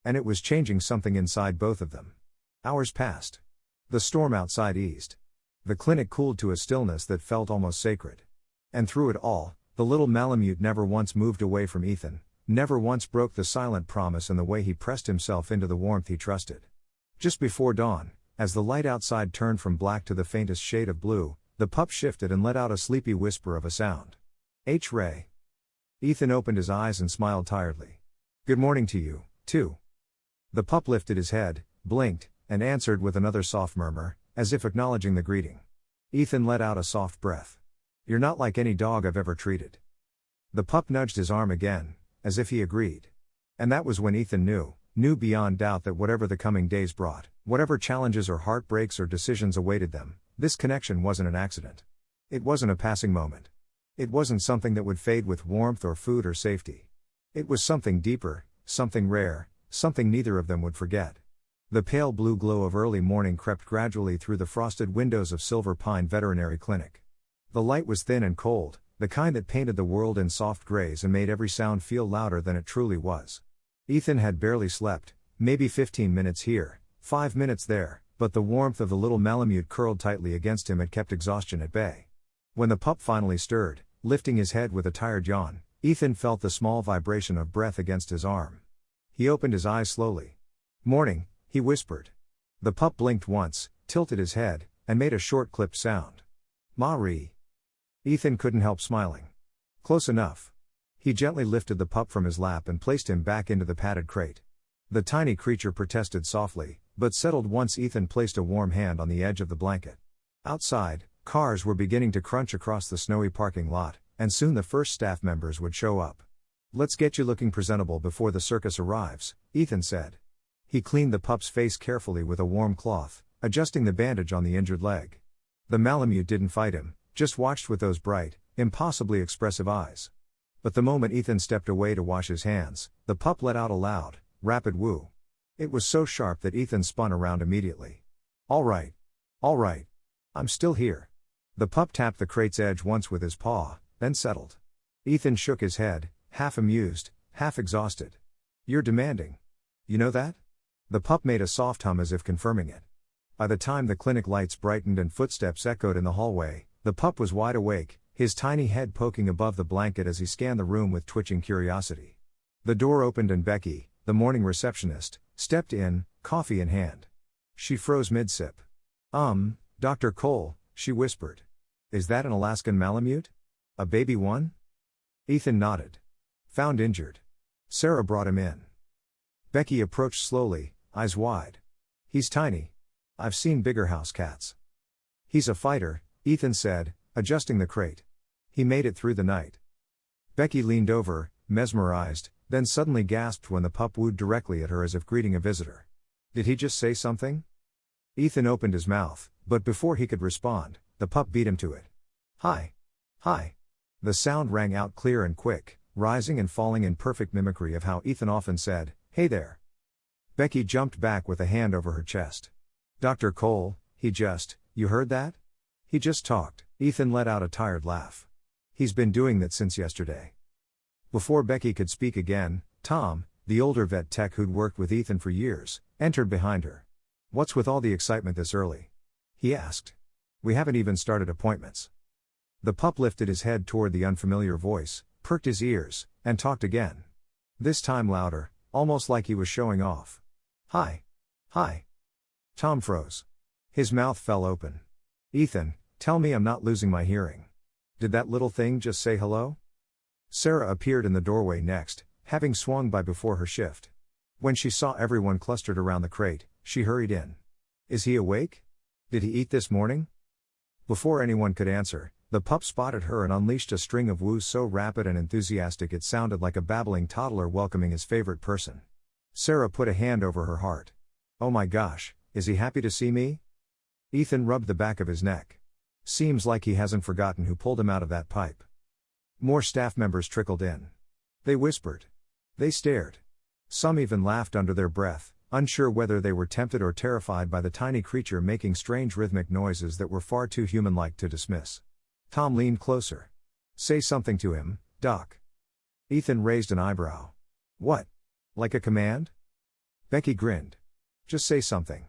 And it was changing something inside both of them. Hours passed. The storm outside eased. The clinic cooled to a stillness that felt almost sacred. And through it all, the little Malamute never once moved away from Ethan, never once broke the silent promise in the way he pressed himself into the warmth he trusted. Just before dawn, as the light outside turned from black to the faintest shade of blue, the pup shifted and let out a sleepy whisper of a sound. Ray. Ethan opened his eyes and smiled tiredly. Good morning to you, too. The pup lifted his head, blinked, and answered with another soft murmur, as if acknowledging the greeting. Ethan let out a soft breath. You're not like any dog I've ever treated. The pup nudged his arm again, as if he agreed. And that was when Ethan knew beyond doubt that whatever the coming days brought, whatever challenges or heartbreaks or decisions awaited them, this connection wasn't an accident. It wasn't a passing moment. It wasn't something that would fade with warmth or food or safety. It was something deeper, something rare, something neither of them would forget. The pale blue glow of early morning crept gradually through the frosted windows of Silver Pine Veterinary Clinic. The light was thin and cold, the kind that painted the world in soft grays and made every sound feel louder than it truly was. Ethan had barely slept, maybe 15 minutes here, 5 minutes there, but the warmth of the little Malamute curled tightly against him had kept exhaustion at bay. When the pup finally stirred, lifting his head with a tired yawn, Ethan felt the small vibration of breath against his arm. He opened his eyes slowly. "Morning," he whispered. The pup blinked once, tilted his head, and made a short clipped sound. "Ma-ree." Ethan couldn't help smiling. Close enough. He gently lifted the pup from his lap and placed him back into the padded crate. The tiny creature protested softly, but settled once Ethan placed a warm hand on the edge of the blanket. Outside, cars were beginning to crunch across the snowy parking lot, and soon the first staff members would show up. "Let's get you looking presentable before the circus arrives," Ethan said. He cleaned the pup's face carefully with a warm cloth, adjusting the bandage on the injured leg. The Malamute didn't fight him, just watched with those bright, impossibly expressive eyes. But the moment Ethan stepped away to wash his hands, the pup let out a loud, rapid woo. It was so sharp that Ethan spun around immediately. All right. I'm still here." The pup tapped the crate's edge once with his paw, then settled. Ethan shook his head, half amused, half exhausted. "You're demanding. You know that?" The pup made a soft hum as if confirming it. By the time the clinic lights brightened and footsteps echoed in the hallway, the pup was wide awake, his tiny head poking above the blanket as he scanned the room with twitching curiosity. The door opened and Becky, the morning receptionist, stepped in, coffee in hand. She froze mid-sip. Dr. Cole," she whispered. "Is that an Alaskan Malamute? A baby one?" Ethan nodded. "Found injured. Sarah brought him in." Becky approached slowly, eyes wide. "He's tiny. I've seen bigger house cats." "He's a fighter," Ethan said, adjusting the crate. "He made it through the night." Becky leaned over, mesmerized, then suddenly gasped when the pup wooed directly at her as if greeting a visitor. "Did he just say something?" Ethan opened his mouth, but before he could respond, the pup beat him to it. Hi. The sound rang out clear and quick, rising and falling in perfect mimicry of how Ethan often said, "Hey there." Becky jumped back with a hand over her chest. "Dr. Cole, you heard that?" "He just talked." Ethan let out a tired laugh. "He's been doing that since yesterday." Before Becky could speak again, Tom, the older vet tech who'd worked with Ethan for years, entered behind her. "What's with all the excitement this early?" he asked. "We haven't even started appointments." The pup lifted his head toward the unfamiliar voice, perked his ears, and talked again. This time louder, almost like he was showing off. Hi. Tom froze. His mouth fell open. "Ethan, tell me I'm not losing my hearing. Did that little thing just say hello?" Sarah appeared in the doorway next, having swung by before her shift. When she saw everyone clustered around the crate, she hurried in. "Is he awake? Did he eat this morning?" Before anyone could answer, the pup spotted her and unleashed a string of woos so rapid and enthusiastic it sounded like a babbling toddler welcoming his favorite person. Sarah put a hand over her heart. "Oh my gosh, is he happy to see me?" Ethan rubbed the back of his neck. "Seems like he hasn't forgotten who pulled him out of that pipe." More staff members trickled in. They whispered. They stared. Some even laughed under their breath, unsure whether they were tempted or terrified by the tiny creature making strange rhythmic noises that were far too human-like to dismiss. Tom leaned closer. "Say something to him, Doc." Ethan raised an eyebrow. "What? Like a command?" Becky grinned. "Just say something.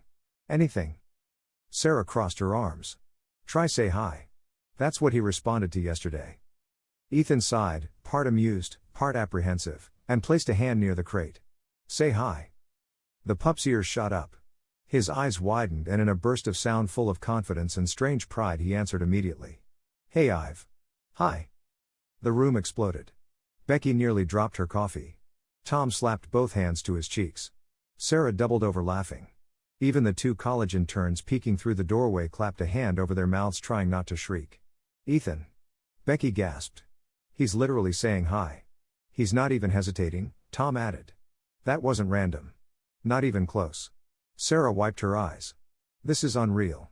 Anything." Sarah crossed her arms. "Try say hi." That's what he responded to yesterday. Ethan sighed, part amused, part apprehensive, and placed a hand near the crate. "Say hi." The pup's ears shot up. His eyes widened and in a burst of sound full of confidence and strange pride he answered immediately. "Hey Ive." "Hi." The room exploded. Becky nearly dropped her coffee. Tom slapped both hands to his cheeks. Sarah doubled over laughing. Even the two college interns peeking through the doorway clapped a hand over their mouths trying not to shriek. "Ethan." Becky gasped. "He's literally saying hi. He's not even hesitating," Tom added. "That wasn't random. Not even close." Sarah wiped her eyes. "This is unreal."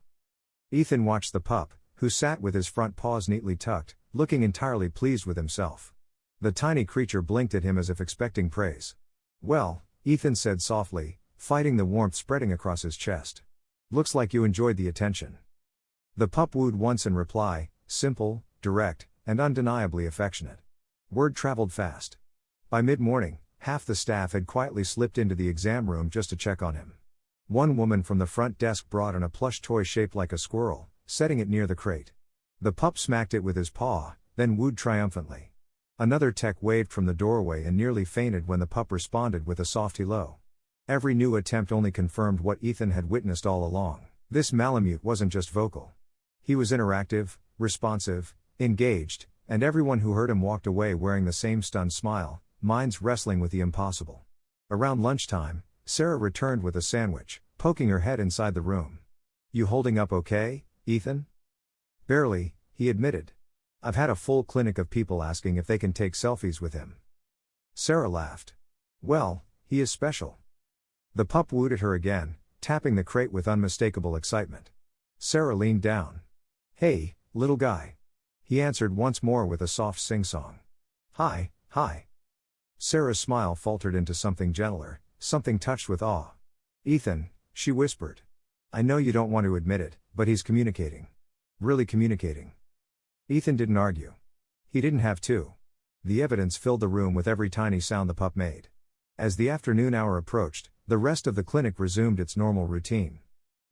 Ethan watched the pup, who sat with his front paws neatly tucked, looking entirely pleased with himself. The tiny creature blinked at him as if expecting praise. "Well," Ethan said softly, fighting the warmth spreading across his chest. "Looks like you enjoyed the attention." The pup wooed once in reply, simple, direct, and undeniably affectionate. Word traveled fast. By mid-morning, half the staff had quietly slipped into the exam room just to check on him. One woman from the front desk brought in a plush toy shaped like a squirrel, setting it near the crate. The pup smacked it with his paw, then wooed triumphantly. Another tech waved from the doorway and nearly fainted when the pup responded with a soft hello. Every new attempt only confirmed what Ethan had witnessed all along. This Malamute wasn't just vocal. He was interactive, responsive, engaged, and everyone who heard him walked away wearing the same stunned smile, minds wrestling with the impossible. Around lunchtime, Sarah returned with a sandwich, poking her head inside the room. "You holding up okay, Ethan?" "Barely," he admitted. "I've had a full clinic of people asking if they can take selfies with him." Sarah laughed. "Well, he is special." The pup wooed at her again, tapping the crate with unmistakable excitement. Sarah leaned down. "Hey, little guy." He answered once more with a soft sing-song. "Hi, hi." Sarah's smile faltered into something gentler, something touched with awe. "Ethan," she whispered. "I know you don't want to admit it, but he's communicating. Really communicating." Ethan didn't argue. He didn't have to. The evidence filled the room with every tiny sound the pup made. As the afternoon hour approached, the rest of the clinic resumed its normal routine.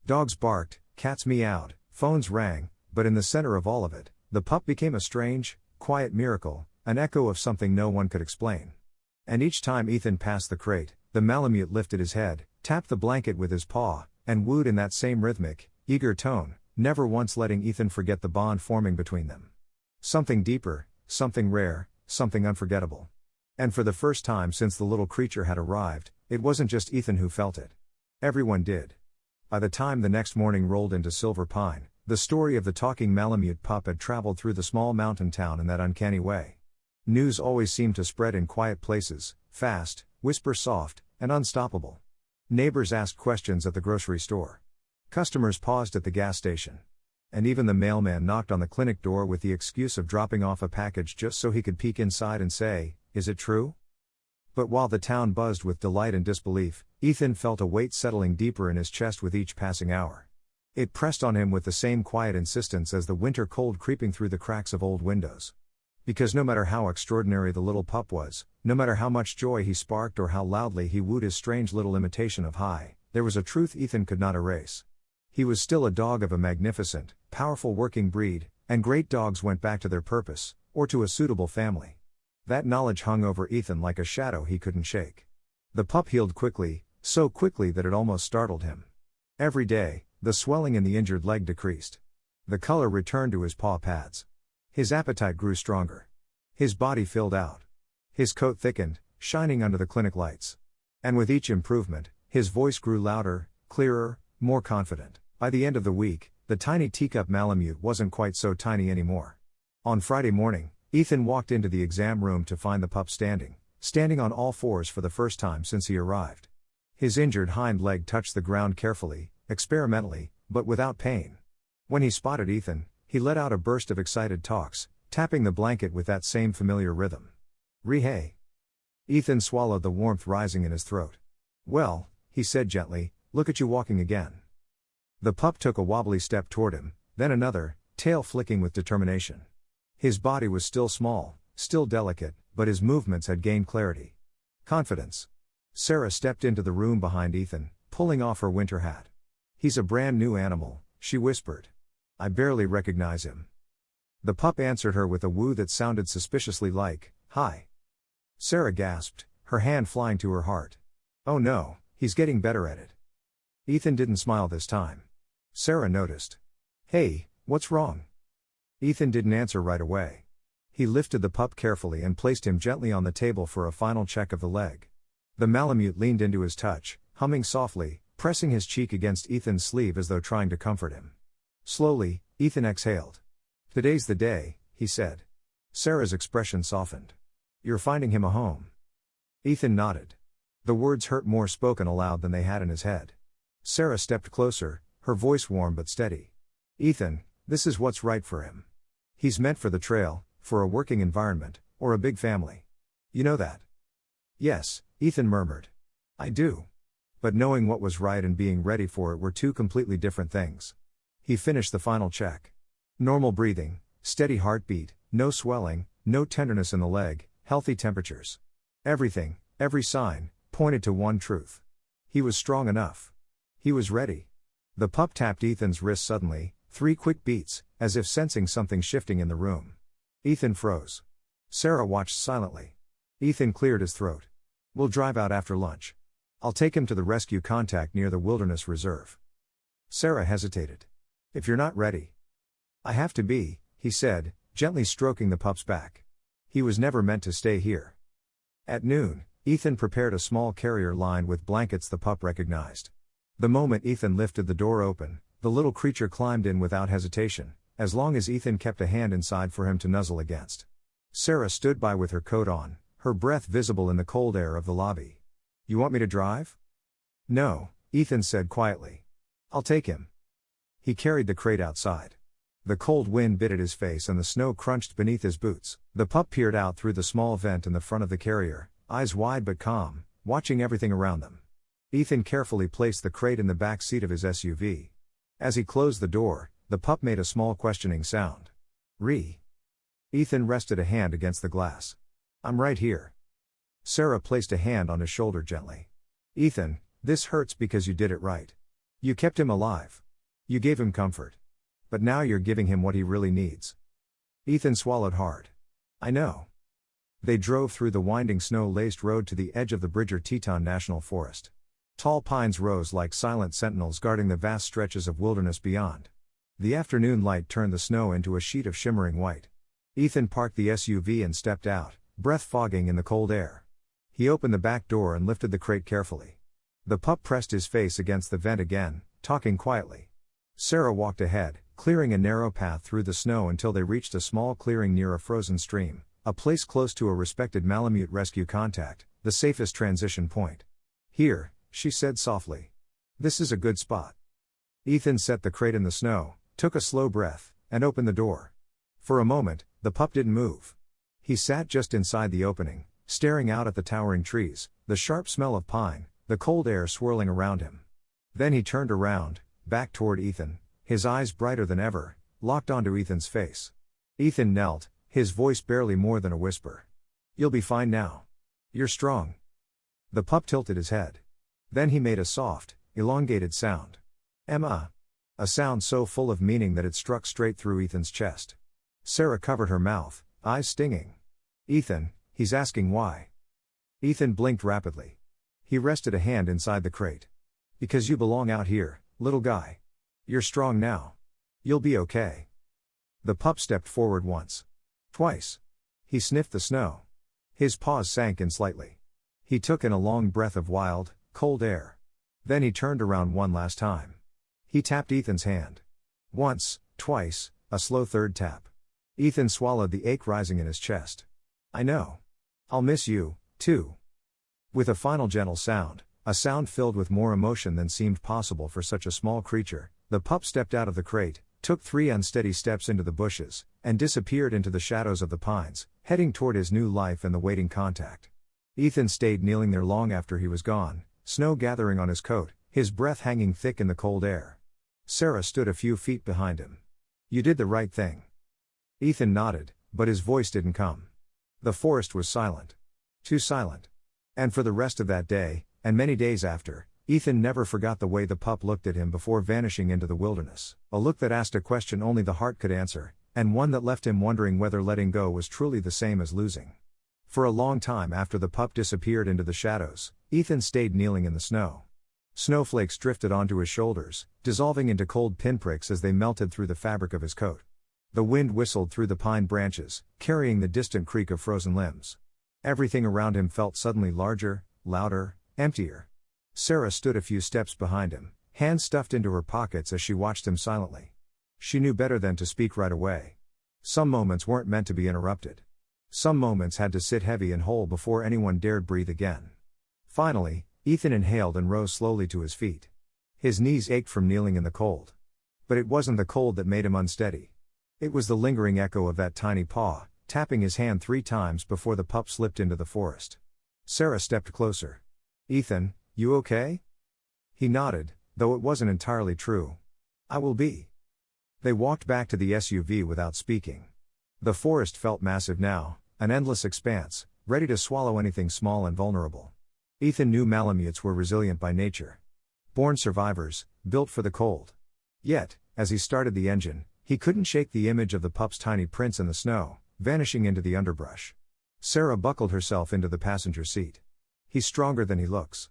Dogs barked, cats meowed, phones rang, but in the center of all of it, the pup became a strange, quiet miracle, an echo of something no one could explain. And each time Ethan passed the crate, the Malamute lifted his head, tapped the blanket with his paw, and wooed in that same rhythmic, eager tone, never once letting Ethan forget the bond forming between them. Something deeper, something rare, something unforgettable. And for the first time since the little creature had arrived, it wasn't just Ethan who felt it. Everyone did. By the time the next morning rolled into Silver Pine, the story of the talking Malamute pup had traveled through the small mountain town in that uncanny way. News always seemed to spread in quiet places, fast, whisper soft, and unstoppable. Neighbors asked questions at the grocery store. Customers paused at the gas station. And even the mailman knocked on the clinic door with the excuse of dropping off a package just so he could peek inside and say, "Is it true?" But while the town buzzed with delight and disbelief, Ethan felt a weight settling deeper in his chest with each passing hour. It pressed on him with the same quiet insistence as the winter cold creeping through the cracks of old windows. Because no matter how extraordinary the little pup was, no matter how much joy he sparked or how loudly he wooed his strange little imitation of hi, there was a truth Ethan could not erase. He was still a dog of a magnificent, powerful working breed, and great dogs went back to their purpose, or to a suitable family. That knowledge hung over Ethan like a shadow he couldn't shake. The pup healed quickly, so quickly that it almost startled him. Every day, the swelling in the injured leg decreased. The color returned to his paw pads. His appetite grew stronger. His body filled out. His coat thickened, shining under the clinic lights. And with each improvement, his voice grew louder, clearer, more confident. By the end of the week, the tiny teacup Malamute wasn't quite so tiny anymore. On Friday morning, Ethan walked into the exam room to find the pup standing on all fours for the first time since he arrived. His injured hind leg touched the ground carefully, experimentally, but without pain. When he spotted Ethan, he let out a burst of excited talks, tapping the blanket with that same familiar rhythm. "Hey." Ethan swallowed the warmth rising in his throat. "Well," he said gently, "look at you walking again." The pup took a wobbly step toward him, then another, tail flicking with determination. His body was still small, still delicate, but his movements had gained clarity. Confidence. Sarah stepped into the room behind Ethan, pulling off her winter hat. "He's a brand new animal," she whispered. "I barely recognize him." The pup answered her with a woo that sounded suspiciously like, "Hi." Sarah gasped, her hand flying to her heart. "Oh no, he's getting better at it." Ethan didn't smile this time. Sarah noticed. "Hey, what's wrong?" Ethan didn't answer right away. He lifted the pup carefully and placed him gently on the table for a final check of the leg. The Malamute leaned into his touch, humming softly, pressing his cheek against Ethan's sleeve as though trying to comfort him. Slowly, Ethan exhaled. "Today's the day," he said. Sarah's expression softened. "You're finding him a home." Ethan nodded. The words hurt more spoken aloud than they had in his head. Sarah stepped closer, her voice warm but steady. "Ethan, this is what's right for him. He's meant for the trail, for a working environment, or a big family. You know that?" "Yes," Ethan murmured. "I do." But knowing what was right and being ready for it were two completely different things. He finished the final check. Normal breathing, Steady heartbeat, no swelling, no tenderness in the leg, healthy temperatures. Everything, every sign, pointed to one truth. He was strong enough. He was ready. The pup tapped Ethan's wrist suddenly, 3 quick beats, as if sensing something shifting in the room. Ethan froze. Sarah watched silently. Ethan cleared his throat. "We'll drive out after lunch. I'll take him to the rescue contact near the wilderness reserve." Sarah hesitated. "If you're not ready." "I have to be," he said, gently stroking the pup's back. "He was never meant to stay here." At noon, Ethan prepared a small carrier lined with blankets the pup recognized. The moment Ethan lifted the door open, the little creature climbed in without hesitation, as long as Ethan kept a hand inside for him to nuzzle against. Sarah stood by with her coat on, her breath visible in the cold air of the lobby. "You want me to drive?" "No," Ethan said quietly. "I'll take him." He carried the crate outside. The cold wind bit at his face and the snow crunched beneath his boots. The pup peered out through the small vent in the front of the carrier, eyes wide but calm, watching everything around them. Ethan carefully placed the crate in the back seat of his SUV. As he closed the door, the pup made a small questioning sound. "Ree." Ethan rested a hand against the glass. "I'm right here." Sarah placed a hand on his shoulder gently. "Ethan, this hurts because you did it right. You kept him alive. You gave him comfort. But now you're giving him what he really needs." Ethan swallowed hard. "I know." They drove through the winding snow-laced road to the edge of the Bridger-Teton National Forest. Tall pines rose like silent sentinels guarding the vast stretches of wilderness beyond. The afternoon light turned the snow into a sheet of shimmering white. Ethan parked the SUV and stepped out, breath fogging in the cold air. He opened the back door and lifted the crate carefully. The pup pressed his face against the vent again, talking quietly. Sarah walked ahead, clearing a narrow path through the snow until they reached a small clearing near a frozen stream, a place close to a respected Malamute rescue contact, the safest transition point. "Here," she said softly. "This is a good spot." Ethan set the crate in the snow, took a slow breath, and opened the door. For a moment, the pup didn't move. He sat just inside the opening, staring out at the towering trees, the sharp smell of pine, the cold air swirling around him. Then he turned around, back toward Ethan, his eyes brighter than ever, locked onto Ethan's face. Ethan knelt, his voice barely more than a whisper. "You'll be fine now. You're strong." The pup tilted his head. Then he made a soft, elongated sound. "Emma." A sound so full of meaning that it struck straight through Ethan's chest. Sarah covered her mouth, eyes stinging. "Ethan, he's asking why." Ethan blinked rapidly. He rested a hand inside the crate. "Because you belong out here, little guy. You're strong now. You'll be okay." The pup stepped forward once. Twice. He sniffed the snow. His paws sank in slightly. He took in a long breath of wild, cold air. Then he turned around one last time. He tapped Ethan's hand. Once, twice, a slow third tap. Ethan swallowed the ache rising in his chest. "I know. I'll miss you, too." With a final gentle sound, a sound filled with more emotion than seemed possible for such a small creature, the pup stepped out of the crate, took 3 unsteady steps into the bushes, and disappeared into the shadows of the pines, heading toward his new life and the waiting contact. Ethan stayed kneeling there long after he was gone, snow gathering on his coat, his breath hanging thick in the cold air. Sarah stood a few feet behind him. "You did the right thing." Ethan nodded, but his voice didn't come. The forest was silent. Too silent. And for the rest of that day, and many days after, Ethan never forgot the way the pup looked at him before vanishing into the wilderness, a look that asked a question only the heart could answer, and one that left him wondering whether letting go was truly the same as losing. For a long time after the pup disappeared into the shadows, Ethan stayed kneeling in the snow. Snowflakes drifted onto his shoulders, dissolving into cold pinpricks as they melted through the fabric of his coat. The wind whistled through the pine branches, carrying the distant creak of frozen limbs. Everything around him felt suddenly larger, louder, emptier. Sarah stood a few steps behind him, hands stuffed into her pockets as she watched him silently. She knew better than to speak right away. Some moments weren't meant to be interrupted. Some moments had to sit heavy and whole before anyone dared breathe again. Finally, Ethan inhaled and rose slowly to his feet. His knees ached from kneeling in the cold. But it wasn't the cold that made him unsteady. It was the lingering echo of that tiny paw, tapping his hand 3 times before the pup slipped into the forest. Sarah stepped closer. "Ethan, you okay?" He nodded, though it wasn't entirely true. "I will be." They walked back to the SUV without speaking. The forest felt massive now, an endless expanse, ready to swallow anything small and vulnerable. Ethan knew Malamutes were resilient by nature. Born survivors, built for the cold. Yet, as he started the engine, he couldn't shake the image of the pup's tiny prints in the snow, vanishing into the underbrush. Sarah buckled herself into the passenger seat. "He's stronger than he looks."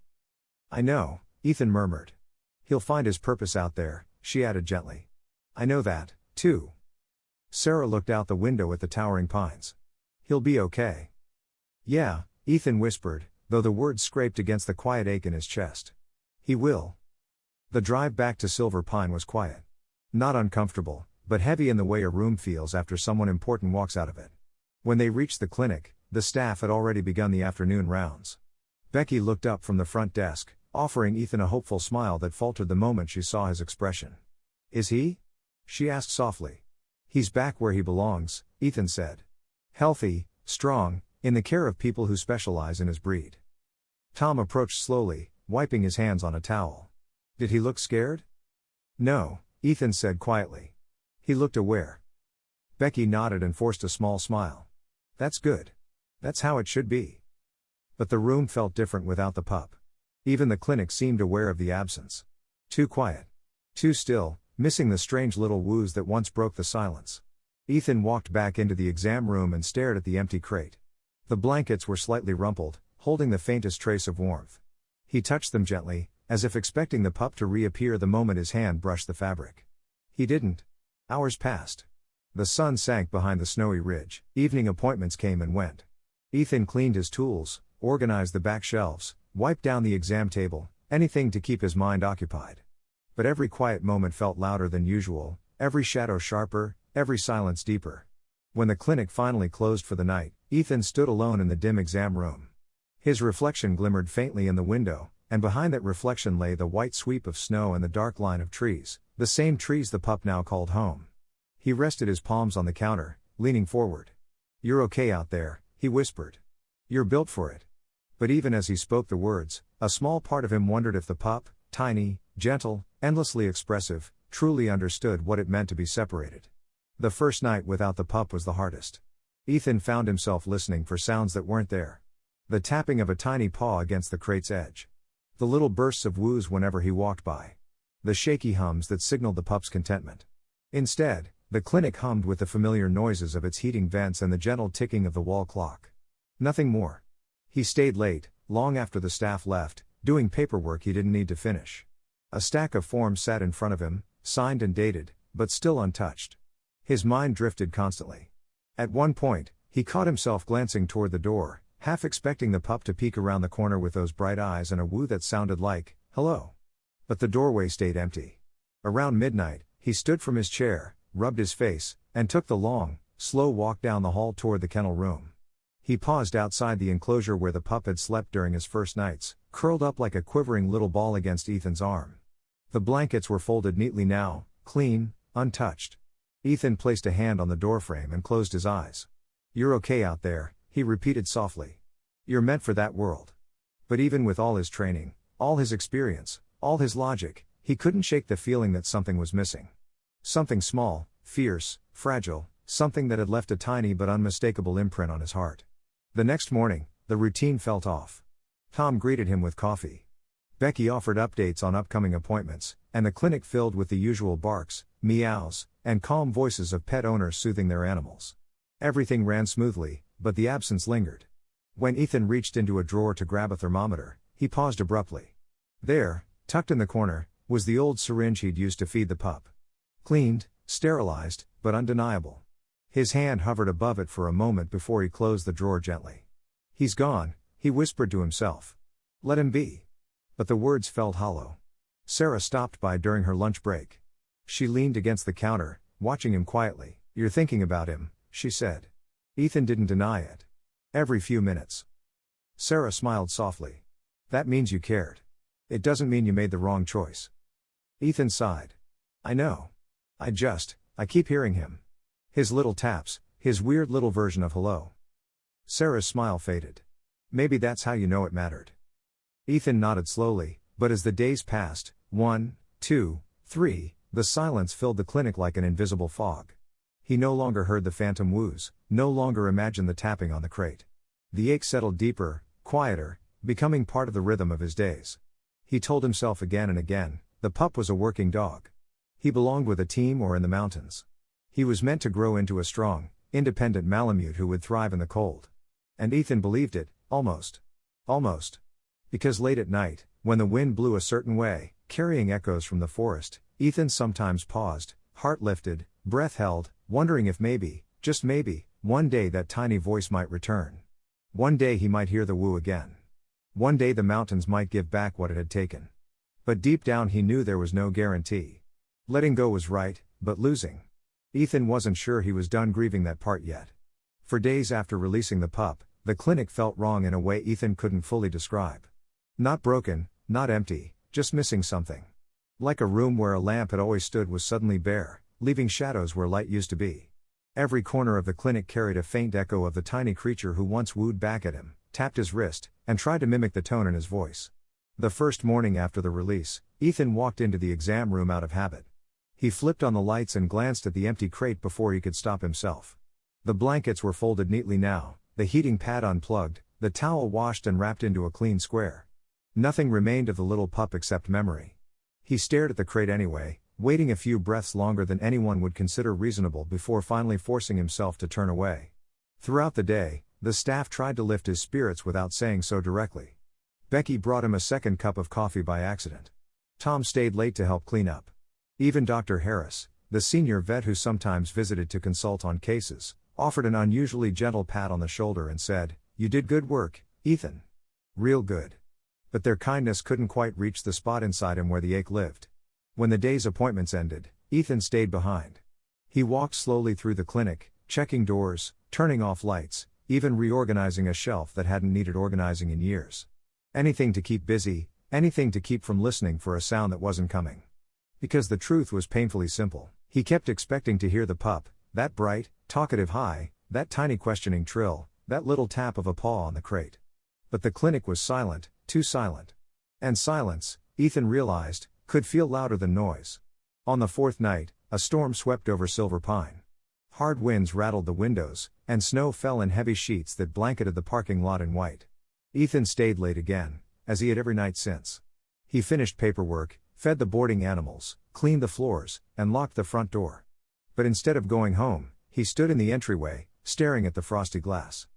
"I know," Ethan murmured. "He'll find his purpose out there," she added gently. "I know that, too." Sarah looked out the window at the towering pines. "He'll be okay." "Yeah," Ethan whispered, though the words scraped against the quiet ache in his chest. "He will." The drive back to Silver Pine was quiet. Not uncomfortable, but heavy in the way a room feels after someone important walks out of it. When they reached the clinic, the staff had already begun the afternoon rounds. Becky looked up from the front desk, offering Ethan a hopeful smile that faltered the moment she saw his expression. "Is he?" she asked softly. "He's back where he belongs," Ethan said. "Healthy, strong, in the care of people who specialize in his breed." Tom approached slowly, wiping his hands on a towel. "Did he look scared?" "No," Ethan said quietly. "He looked aware." Becky nodded and forced a small smile. "That's good. That's how it should be." But the room felt different without the pup. Even the clinic seemed aware of the absence. Too quiet. Too still, missing the strange little woos that once broke the silence. Ethan walked back into the exam room and stared at the empty crate. The blankets were slightly rumpled, holding the faintest trace of warmth. He touched them gently, as if expecting the pup to reappear the moment his hand brushed the fabric. He didn't. Hours passed. The sun sank behind the snowy ridge, evening appointments came and went. Ethan cleaned his tools, organized the back shelves, wiped down the exam table, anything to keep his mind occupied. But every quiet moment felt louder than usual, every shadow sharper, every silence deeper. When the clinic finally closed for the night, Ethan stood alone in the dim exam room. His reflection glimmered faintly in the window, and behind that reflection lay the white sweep of snow and the dark line of trees, the same trees the pup now called home. He rested his palms on the counter, leaning forward. "You're okay out there," he whispered. "You're built for it." But even as he spoke the words, a small part of him wondered if the pup, tiny, gentle, endlessly expressive, truly understood what it meant to be separated. The first night without the pup was the hardest. Ethan found himself listening for sounds that weren't there. The tapping of a tiny paw against the crate's edge. The little bursts of woos whenever he walked by. The shaky hums that signaled the pup's contentment. Instead, the clinic hummed with the familiar noises of its heating vents and the gentle ticking of the wall clock. Nothing more. He stayed late, long after the staff left, doing paperwork he didn't need to finish. A stack of forms sat in front of him, signed and dated, but still untouched. His mind drifted constantly. At one point, he caught himself glancing toward the door, half expecting the pup to peek around the corner with those bright eyes and a woo that sounded like, "Hello." But the doorway stayed empty. Around midnight, he stood from his chair, rubbed his face, and took the long, slow walk down the hall toward the kennel room. He paused outside the enclosure where the pup had slept during his first nights, curled up like a quivering little ball against Ethan's arm. The blankets were folded neatly now, clean, untouched. Ethan placed a hand on the doorframe and closed his eyes. "You're okay out there," he repeated softly. "You're meant for that world." But even with all his training, all his experience, all his logic, he couldn't shake the feeling that something was missing. Something small, fierce, fragile, something that had left a tiny but unmistakable imprint on his heart. The next morning, the routine felt off. Tom greeted him with coffee. Becky offered updates on upcoming appointments, and the clinic filled with the usual barks, meows, and calm voices of pet owners soothing their animals. Everything ran smoothly, but the absence lingered. When Ethan reached into a drawer to grab a thermometer, he paused abruptly. There, tucked in the corner, was the old syringe he'd used to feed the pup. Cleaned, sterilized, but undeniable. His hand hovered above it for a moment before he closed the drawer gently. "He's gone," he whispered to himself. "Let him be." But the words felt hollow. Sarah stopped by during her lunch break. She leaned against the counter, watching him quietly. "You're thinking about him," she said. Ethan didn't deny it. "Every few minutes." Sarah smiled softly. "That means you cared. It doesn't mean you made the wrong choice." Ethan sighed. "I know. I keep hearing him. His little taps, his weird little version of hello." Sarah's smile faded. "Maybe that's how you know it mattered." Ethan nodded slowly, but as the days passed, 1, 2, 3, the silence filled the clinic like an invisible fog. He no longer heard the phantom woos, no longer imagined the tapping on the crate. The ache settled deeper, quieter, becoming part of the rhythm of his days. He told himself again and again, the pup was a working dog. He belonged with a team or in the mountains. He was meant to grow into a strong, independent Malamute who would thrive in the cold. And Ethan believed it, almost. Almost. Because late at night, when the wind blew a certain way, carrying echoes from the forest, Ethan sometimes paused, heart lifted, breath held, wondering if maybe, just maybe, one day that tiny voice might return. One day he might hear the woo again. One day the mountains might give back what it had taken. But deep down he knew there was no guarantee. Letting go was right, but losing. Ethan wasn't sure he was done grieving that part yet. For days after releasing the pup, the clinic felt wrong in a way Ethan couldn't fully describe. Not broken, not empty, just missing something. Like a room where a lamp had always stood was suddenly bare, leaving shadows where light used to be. Every corner of the clinic carried a faint echo of the tiny creature who once wooed back at him, tapped his wrist, and tried to mimic the tone in his voice. The first morning after the release, Ethan walked into the exam room out of habit. He flipped on the lights and glanced at the empty crate before he could stop himself. The blankets were folded neatly now, the heating pad unplugged, the towel washed and wrapped into a clean square. Nothing remained of the little pup except memory. He stared at the crate anyway, waiting a few breaths longer than anyone would consider reasonable before finally forcing himself to turn away. Throughout the day, the staff tried to lift his spirits without saying so directly. Becky brought him a second cup of coffee by accident. Tom stayed late to help clean up. Even Dr. Harris, the senior vet who sometimes visited to consult on cases, offered an unusually gentle pat on the shoulder and said, "You did good work, Ethan. Real good." But their kindness couldn't quite reach the spot inside him where the ache lived. When the day's appointments ended, Ethan stayed behind. He walked slowly through the clinic, checking doors, turning off lights, even reorganizing a shelf that hadn't needed organizing in years. Anything to keep busy, anything to keep from listening for a sound that wasn't coming. Because the truth was painfully simple. He kept expecting to hear the pup, that bright, talkative high, that tiny questioning trill, that little tap of a paw on the crate. But the clinic was silent, too silent. And silence, Ethan realized, could feel louder than noise. On the fourth night, a storm swept over Silver Pine. Hard winds rattled the windows, and snow fell in heavy sheets that blanketed the parking lot in white. Ethan stayed late again, as he had every night since. He finished paperwork, fed the boarding animals, cleaned the floors, and locked the front door. But instead of going home, he stood in the entryway, staring at the frosty glass.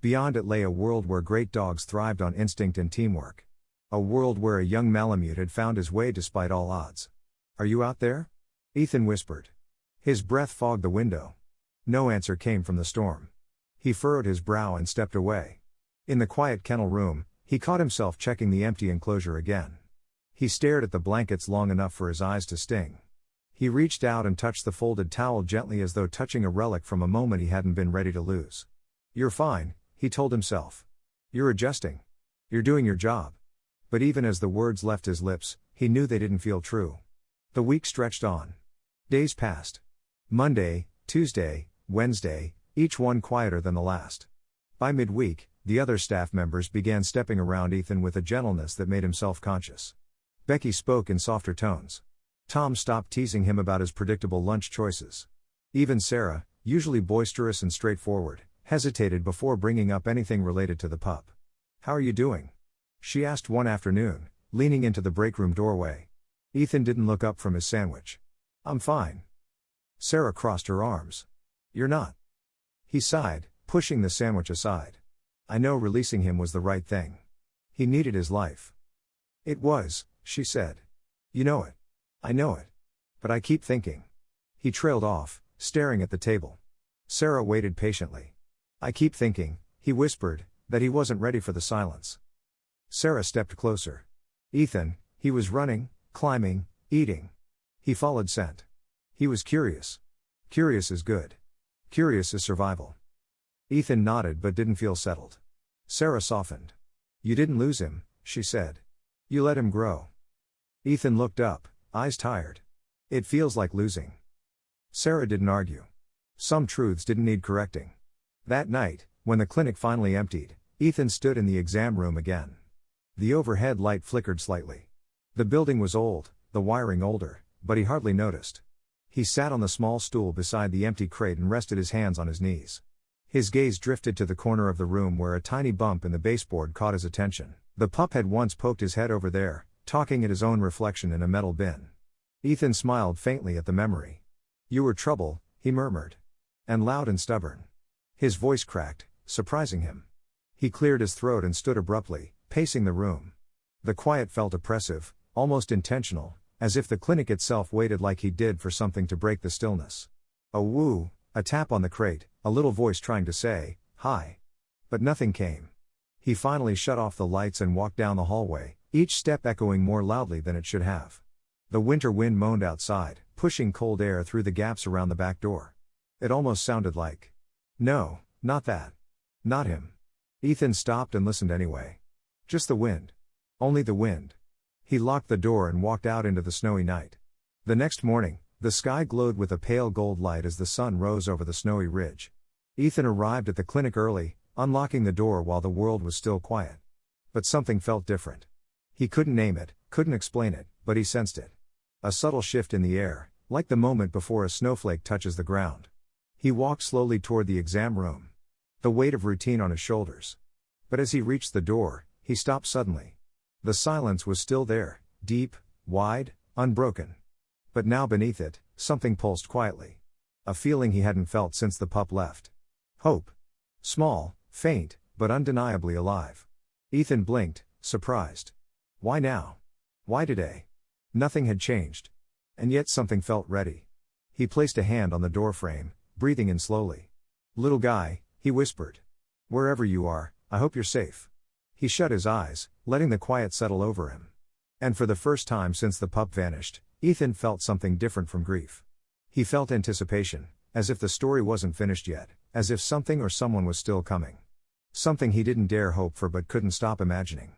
Beyond it lay a world where great dogs thrived on instinct and teamwork. A world where a young Malamute had found his way despite all odds. "Are you out there?" Ethan whispered. His breath fogged the window. No answer came from the storm. He furrowed his brow and stepped away. In the quiet kennel room, he caught himself checking the empty enclosure again. He stared at the blankets long enough for his eyes to sting. He reached out and touched the folded towel gently as though touching a relic from a moment he hadn't been ready to lose. "You're fine," he told himself. "You're adjusting. You're doing your job." But even as the words left his lips, he knew they didn't feel true. The week stretched on. Days passed. Monday, Tuesday, Wednesday, each one quieter than the last. By midweek, the other staff members began stepping around Ethan with a gentleness that made him self-conscious. Becky spoke in softer tones. Tom stopped teasing him about his predictable lunch choices. Even Sarah, usually boisterous and straightforward, hesitated before bringing up anything related to the pup. "How are you doing?" she asked one afternoon, leaning into the break room doorway. Ethan didn't look up from his sandwich. "I'm fine." Sarah crossed her arms. "You're not." He sighed, pushing the sandwich aside. "I know releasing him was the right thing. He needed his life." "It was," she said. "You know it. I know it. But I keep thinking." He trailed off, staring at the table. Sarah waited patiently. "I keep thinking," he whispered, "that he wasn't ready for the silence." Sarah stepped closer. "Ethan," he was running, climbing, eating. He followed scent. He was curious. Curious is good. Curious is survival. Ethan nodded but didn't feel settled. Sarah softened. "You didn't lose him," she said. "You let him grow." Ethan looked up, eyes tired. "It feels like losing." Sarah didn't argue. Some truths didn't need correcting. That night, when the clinic finally emptied, Ethan stood in the exam room again. The overhead light flickered slightly. The building was old, the wiring older, but he hardly noticed. He sat on the small stool beside the empty crate and rested his hands on his knees. His gaze drifted to the corner of the room where a tiny bump in the baseboard caught his attention. The pup had once poked his head over there, talking at his own reflection in a metal bin. Ethan smiled faintly at the memory. "You were trouble," he murmured. And loud and stubborn. His voice cracked, surprising him. He cleared his throat and stood abruptly, pacing the room. The quiet felt oppressive, almost intentional, as if the clinic itself waited like he did for something to break the stillness. A woo, a tap on the crate, a little voice trying to say, "Hi." But nothing came. He finally shut off the lights and walked down the hallway, each step echoing more loudly than it should have. The winter wind moaned outside, pushing cold air through the gaps around the back door. It almost sounded like, "No, not that. Not him." Ethan stopped and listened anyway. Just the wind. Only the wind. He locked the door and walked out into the snowy night. The next morning, the sky glowed with a pale gold light as the sun rose over the snowy ridge. Ethan arrived at the clinic early, unlocking the door while the world was still quiet. But something felt different. He couldn't name it, couldn't explain it, but he sensed it. A subtle shift in the air, like the moment before a snowflake touches the ground. He walked slowly toward the exam room. The weight of routine on his shoulders. But as he reached the door, he stopped suddenly. The silence was still there, deep, wide, unbroken. But now beneath it, something pulsed quietly. A feeling he hadn't felt since the pup left. Hope. Small, faint, but undeniably alive. Ethan blinked, surprised. Why now? Why today? Nothing had changed. And yet something felt ready. He placed a hand on the doorframe, breathing in slowly. "Little guy," he whispered. "Wherever you are, I hope you're safe." He shut his eyes, letting the quiet settle over him. And for the first time since the pup vanished, Ethan felt something different from grief. He felt anticipation, as if the story wasn't finished yet, as if something or someone was still coming. Something he didn't dare hope for but couldn't stop imagining.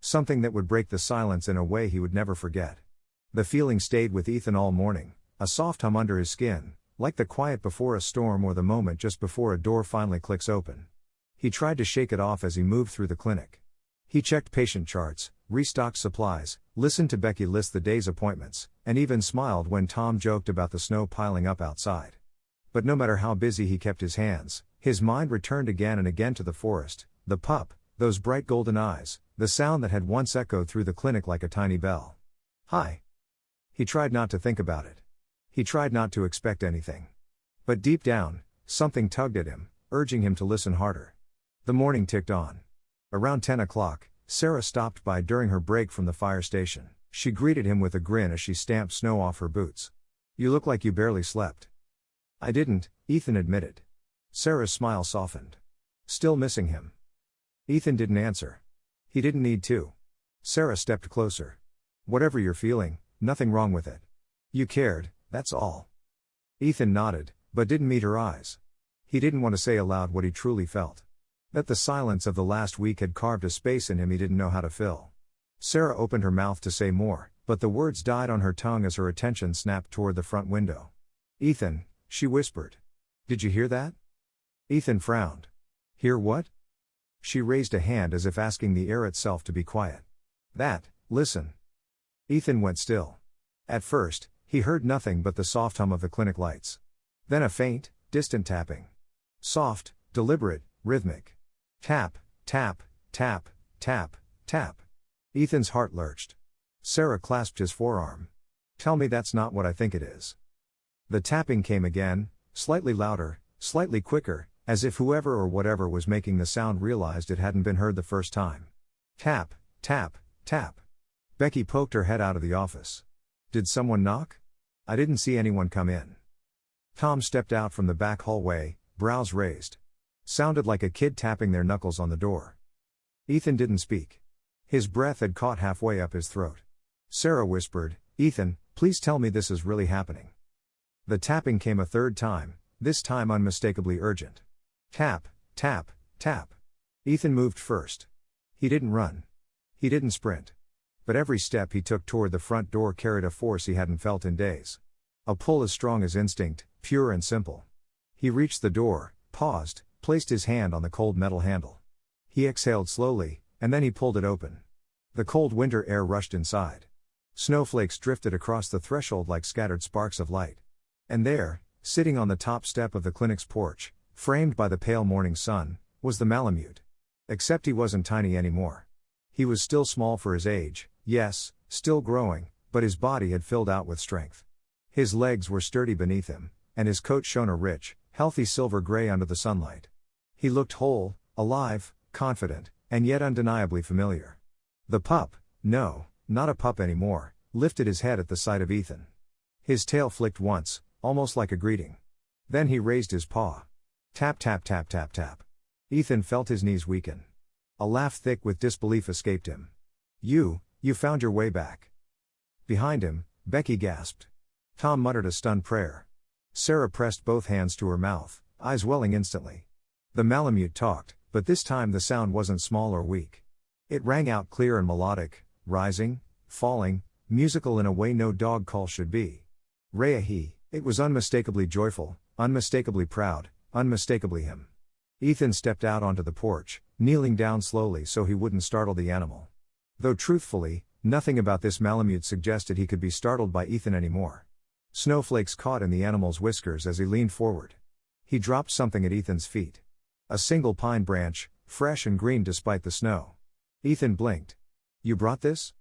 Something that would break the silence in a way he would never forget. The feeling stayed with Ethan all morning, a soft hum under his skin, like the quiet before a storm or the moment just before a door finally clicks open. He tried to shake it off as he moved through the clinic. He checked patient charts, restocked supplies, listened to Becky list the day's appointments, and even smiled when Tom joked about the snow piling up outside. But no matter how busy he kept his hands, his mind returned again and again to the forest, the pup, those bright golden eyes, the sound that had once echoed through the clinic like a tiny bell. "Hi." He tried not to think about it. He tried not to expect anything. But deep down, something tugged at him, urging him to listen harder. The morning ticked on. Around 10 o'clock, Sarah stopped by during her break from the fire station. She greeted him with a grin as she stamped snow off her boots. "You look like you barely slept." "I didn't," Ethan admitted. Sarah's smile softened. "Still missing him?" Ethan didn't answer. He didn't need to. Sarah stepped closer. "Whatever you're feeling, nothing wrong with it. You cared, that's all." Ethan nodded, but didn't meet her eyes. He didn't want to say aloud what he truly felt. That the silence of the last week had carved a space in him he didn't know how to fill. Sarah opened her mouth to say more, but the words died on her tongue as her attention snapped toward the front window. "Ethan," she whispered. "Did you hear that?" Ethan frowned. "Hear what?" She raised a hand as if asking the air itself to be quiet. "That, listen." Ethan went still. At first, he heard nothing but the soft hum of the clinic lights. Then a faint, distant tapping. Soft, deliberate, rhythmic. Tap, tap, tap, tap, tap. Ethan's heart lurched. Sarah clasped his forearm. "Tell me that's not what I think it is." The tapping came again, slightly louder, slightly quicker, as if whoever or whatever was making the sound realized it hadn't been heard the first time. Tap, tap, tap. Becky poked her head out of the office. "Did someone knock? I didn't see anyone come in." Tom stepped out from the back hallway, brows raised. Sounded like a kid tapping their knuckles on the door. Ethan didn't speak. His breath had caught halfway up his throat. Sarah whispered, "Ethan, please tell me this is really happening." The tapping came a third time, this time unmistakably urgent. Tap, tap, tap. Ethan moved first. He didn't run. He didn't sprint. But every step he took toward the front door carried a force he hadn't felt in days. A pull as strong as instinct, pure and simple. He reached the door, paused, placed his hand on the cold metal handle. He exhaled slowly, and then he pulled it open. The cold winter air rushed inside. Snowflakes drifted across the threshold like scattered sparks of light. And there, sitting on the top step of the clinic's porch, framed by the pale morning sun, was the Malamute. Except he wasn't tiny anymore. He was still small for his age, yes, still growing, but his body had filled out with strength. His legs were sturdy beneath him, and his coat shone a rich, healthy silver gray under the sunlight. He looked whole, alive, confident, and yet undeniably familiar. The pup, no, not a pup anymore, lifted his head at the sight of Ethan. His tail flicked once, almost like a greeting. Then he raised his paw. Tap tap tap tap tap. Ethan felt his knees weaken. A laugh thick with disbelief escaped him. You found your way back." Behind him, Becky gasped. Tom muttered a stunned prayer. Sarah pressed both hands to her mouth, eyes welling instantly. The Malamute talked, but this time the sound wasn't small or weak. It rang out clear and melodic, rising, falling, musical in a way no dog call should be. Rhea. It was unmistakably joyful, unmistakably proud, unmistakably him. Ethan stepped out onto the porch, kneeling down slowly so he wouldn't startle the animal. Though truthfully, nothing about this Malamute suggested he could be startled by Ethan anymore. Snowflakes caught in the animal's whiskers as he leaned forward. He dropped something at Ethan's feet. A single pine branch, fresh and green despite the snow. Ethan blinked. "You brought this?"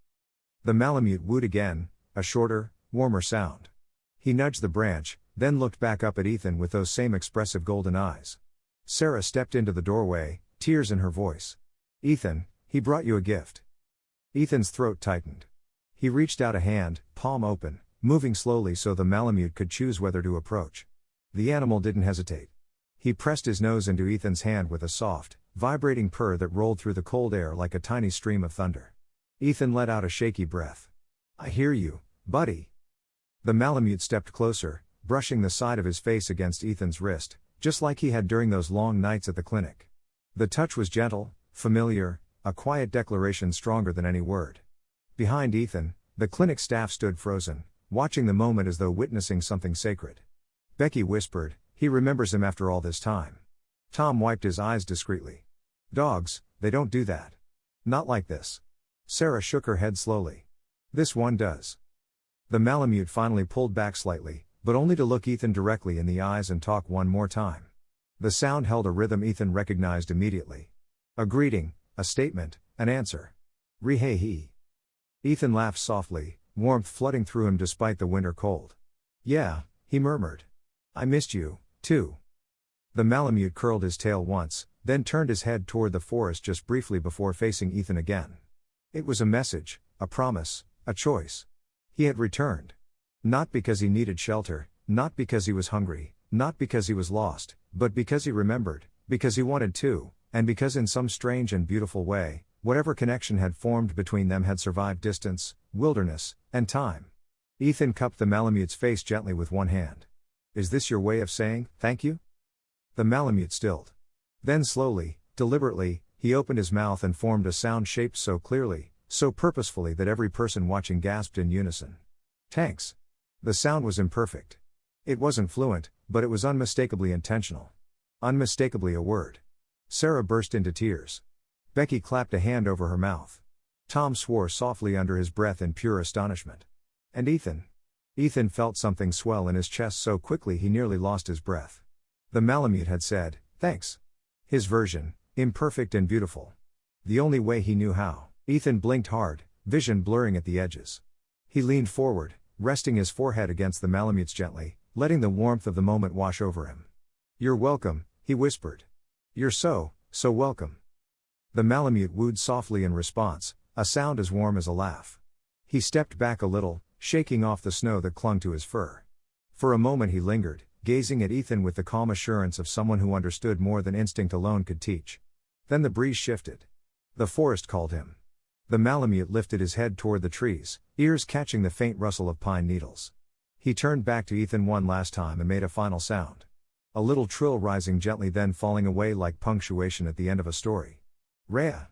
The Malamute wooed again, a shorter, warmer sound. He nudged the branch, then looked back up at Ethan with those same expressive golden eyes. Sarah stepped into the doorway, tears in her voice. "Ethan, he brought you a gift." Ethan's throat tightened. He reached out a hand, palm open, moving slowly so the Malamute could choose whether to approach. The animal didn't hesitate. He pressed his nose into Ethan's hand with a soft, vibrating purr that rolled through the cold air like a tiny stream of thunder. Ethan let out a shaky breath. "I hear you, buddy." The Malamute stepped closer, brushing the side of his face against Ethan's wrist, just like he had during those long nights at the clinic. The touch was gentle, familiar, a quiet declaration stronger than any word. Behind Ethan, the clinic staff stood frozen, watching the moment as though witnessing something sacred. Becky whispered, "He remembers him after all this time." Tom wiped his eyes discreetly. "Dogs, they don't do that. Not like this." Sarah shook her head slowly. "This one does." The Malamute finally pulled back slightly, but only to look Ethan directly in the eyes and talk one more time. The sound held a rhythm Ethan recognized immediately. A greeting, a statement, an answer. "Ree-hey-hee." Ethan laughed softly, warmth flooding through him despite the winter cold. "Yeah," he murmured. "I missed you, too." The Malamute curled his tail once, then turned his head toward the forest just briefly before facing Ethan again. It was a message, a promise, a choice. He had returned. Not because he needed shelter, not because he was hungry, not because he was lost, but because he remembered, because he wanted to, and because in some strange and beautiful way, whatever connection had formed between them had survived distance, wilderness, and time. Ethan cupped the Malamute's face gently with one hand. "Is this your way of saying, thank you?" The Malamute stilled. Then slowly, deliberately, he opened his mouth and formed a sound shaped so clearly, so purposefully that every person watching gasped in unison. "Tanks." The sound was imperfect. It wasn't fluent, but it was unmistakably intentional. Unmistakably a word. Sarah burst into tears. Becky clapped a hand over her mouth. Tom swore softly under his breath in pure astonishment. And Ethan? Ethan felt something swell in his chest so quickly he nearly lost his breath. The Malamute had said, "Thanks." His version, imperfect and beautiful. The only way he knew how. Ethan blinked hard, vision blurring at the edges. He leaned forward, resting his forehead against the Malamute's gently, letting the warmth of the moment wash over him. "You're welcome," he whispered. "You're so welcome." The Malamute wooed softly in response, a sound as warm as a laugh. He stepped back a little, shaking off the snow that clung to his fur. For a moment he lingered, gazing at Ethan with the calm assurance of someone who understood more than instinct alone could teach. Then the breeze shifted. The forest called him. The Malamute lifted his head toward the trees, ears catching the faint rustle of pine needles. He turned back to Ethan one last time and made a final sound. A little trill rising gently then falling away like punctuation at the end of a story. "Rhea."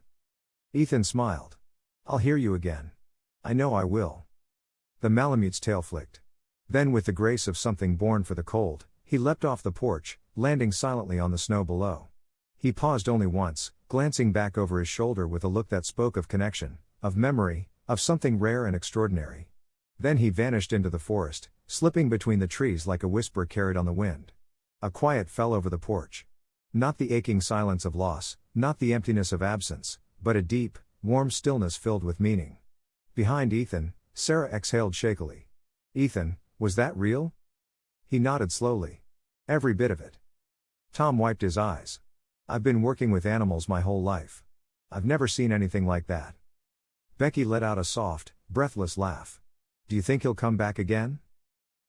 Ethan smiled. "I'll hear you again. I know I will." The Malamute's tail flicked. Then with the grace of something born for the cold, he leapt off the porch, landing silently on the snow below. He paused only once, glancing back over his shoulder with a look that spoke of connection, of memory, of something rare and extraordinary. Then he vanished into the forest, slipping between the trees like a whisper carried on the wind. A quiet fell over the porch. Not the aching silence of loss, not the emptiness of absence, but a deep, warm stillness filled with meaning. Behind Ethan, Sarah exhaled shakily. "Ethan, was that real?" He nodded slowly. "Every bit of it." Tom wiped his eyes. "I've been working with animals my whole life. I've never seen anything like that." Becky let out a soft, breathless laugh. "Do you think he'll come back again?"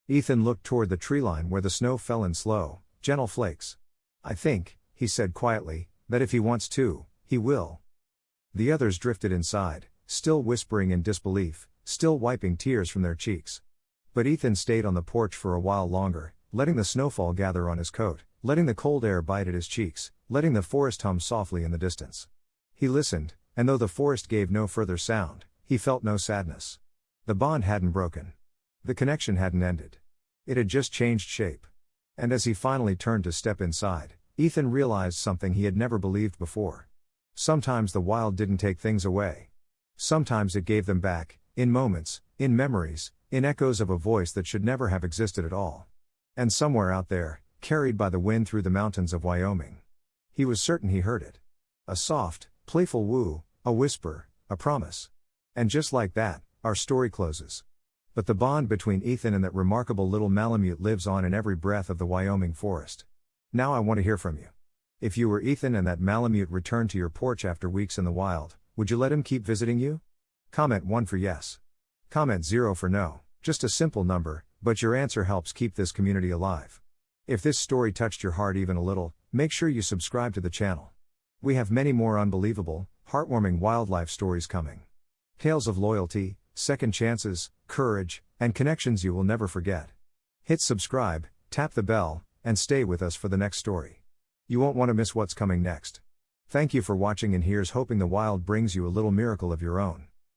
Ethan looked toward the tree line where the snow fell in slow, gentle flakes. "I think," he said quietly, "that if he wants to, he will." The others drifted inside, still whispering in disbelief, still wiping tears from their cheeks. But Ethan stayed on the porch for a while longer, letting the snowfall gather on his coat, letting the cold air bite at his cheeks, letting the forest hum softly in the distance. He listened, and though the forest gave no further sound, he felt no sadness. The bond hadn't broken. The connection hadn't ended. It had just changed shape. And as he finally turned to step inside, Ethan realized something he had never believed before. Sometimes the wild didn't take things away. Sometimes it gave them back, in moments, in memories, in echoes of a voice that should never have existed at all. And somewhere out there, carried by the wind through the mountains of Wyoming, he was certain he heard it. A soft, playful woo, a whisper, a promise. And just like that, our story closes. But the bond between Ethan and that remarkable little Malamute lives on in every breath of the Wyoming forest. Now I want to hear from you. If you were Ethan and that Malamute returned to your porch after weeks in the wild, would you let him keep visiting you? Comment 1 for yes. Comment 0 for no, just a simple number, but your answer helps keep this community alive. If this story touched your heart even a little, make sure you subscribe to the channel. We have many more unbelievable, heartwarming wildlife stories coming. Tales of loyalty, second chances, courage, and connections you will never forget. Hit subscribe, tap the bell, and stay with us for the next story. You won't want to miss what's coming next. Thank you for watching, and here's hoping the wild brings you a little miracle of your own.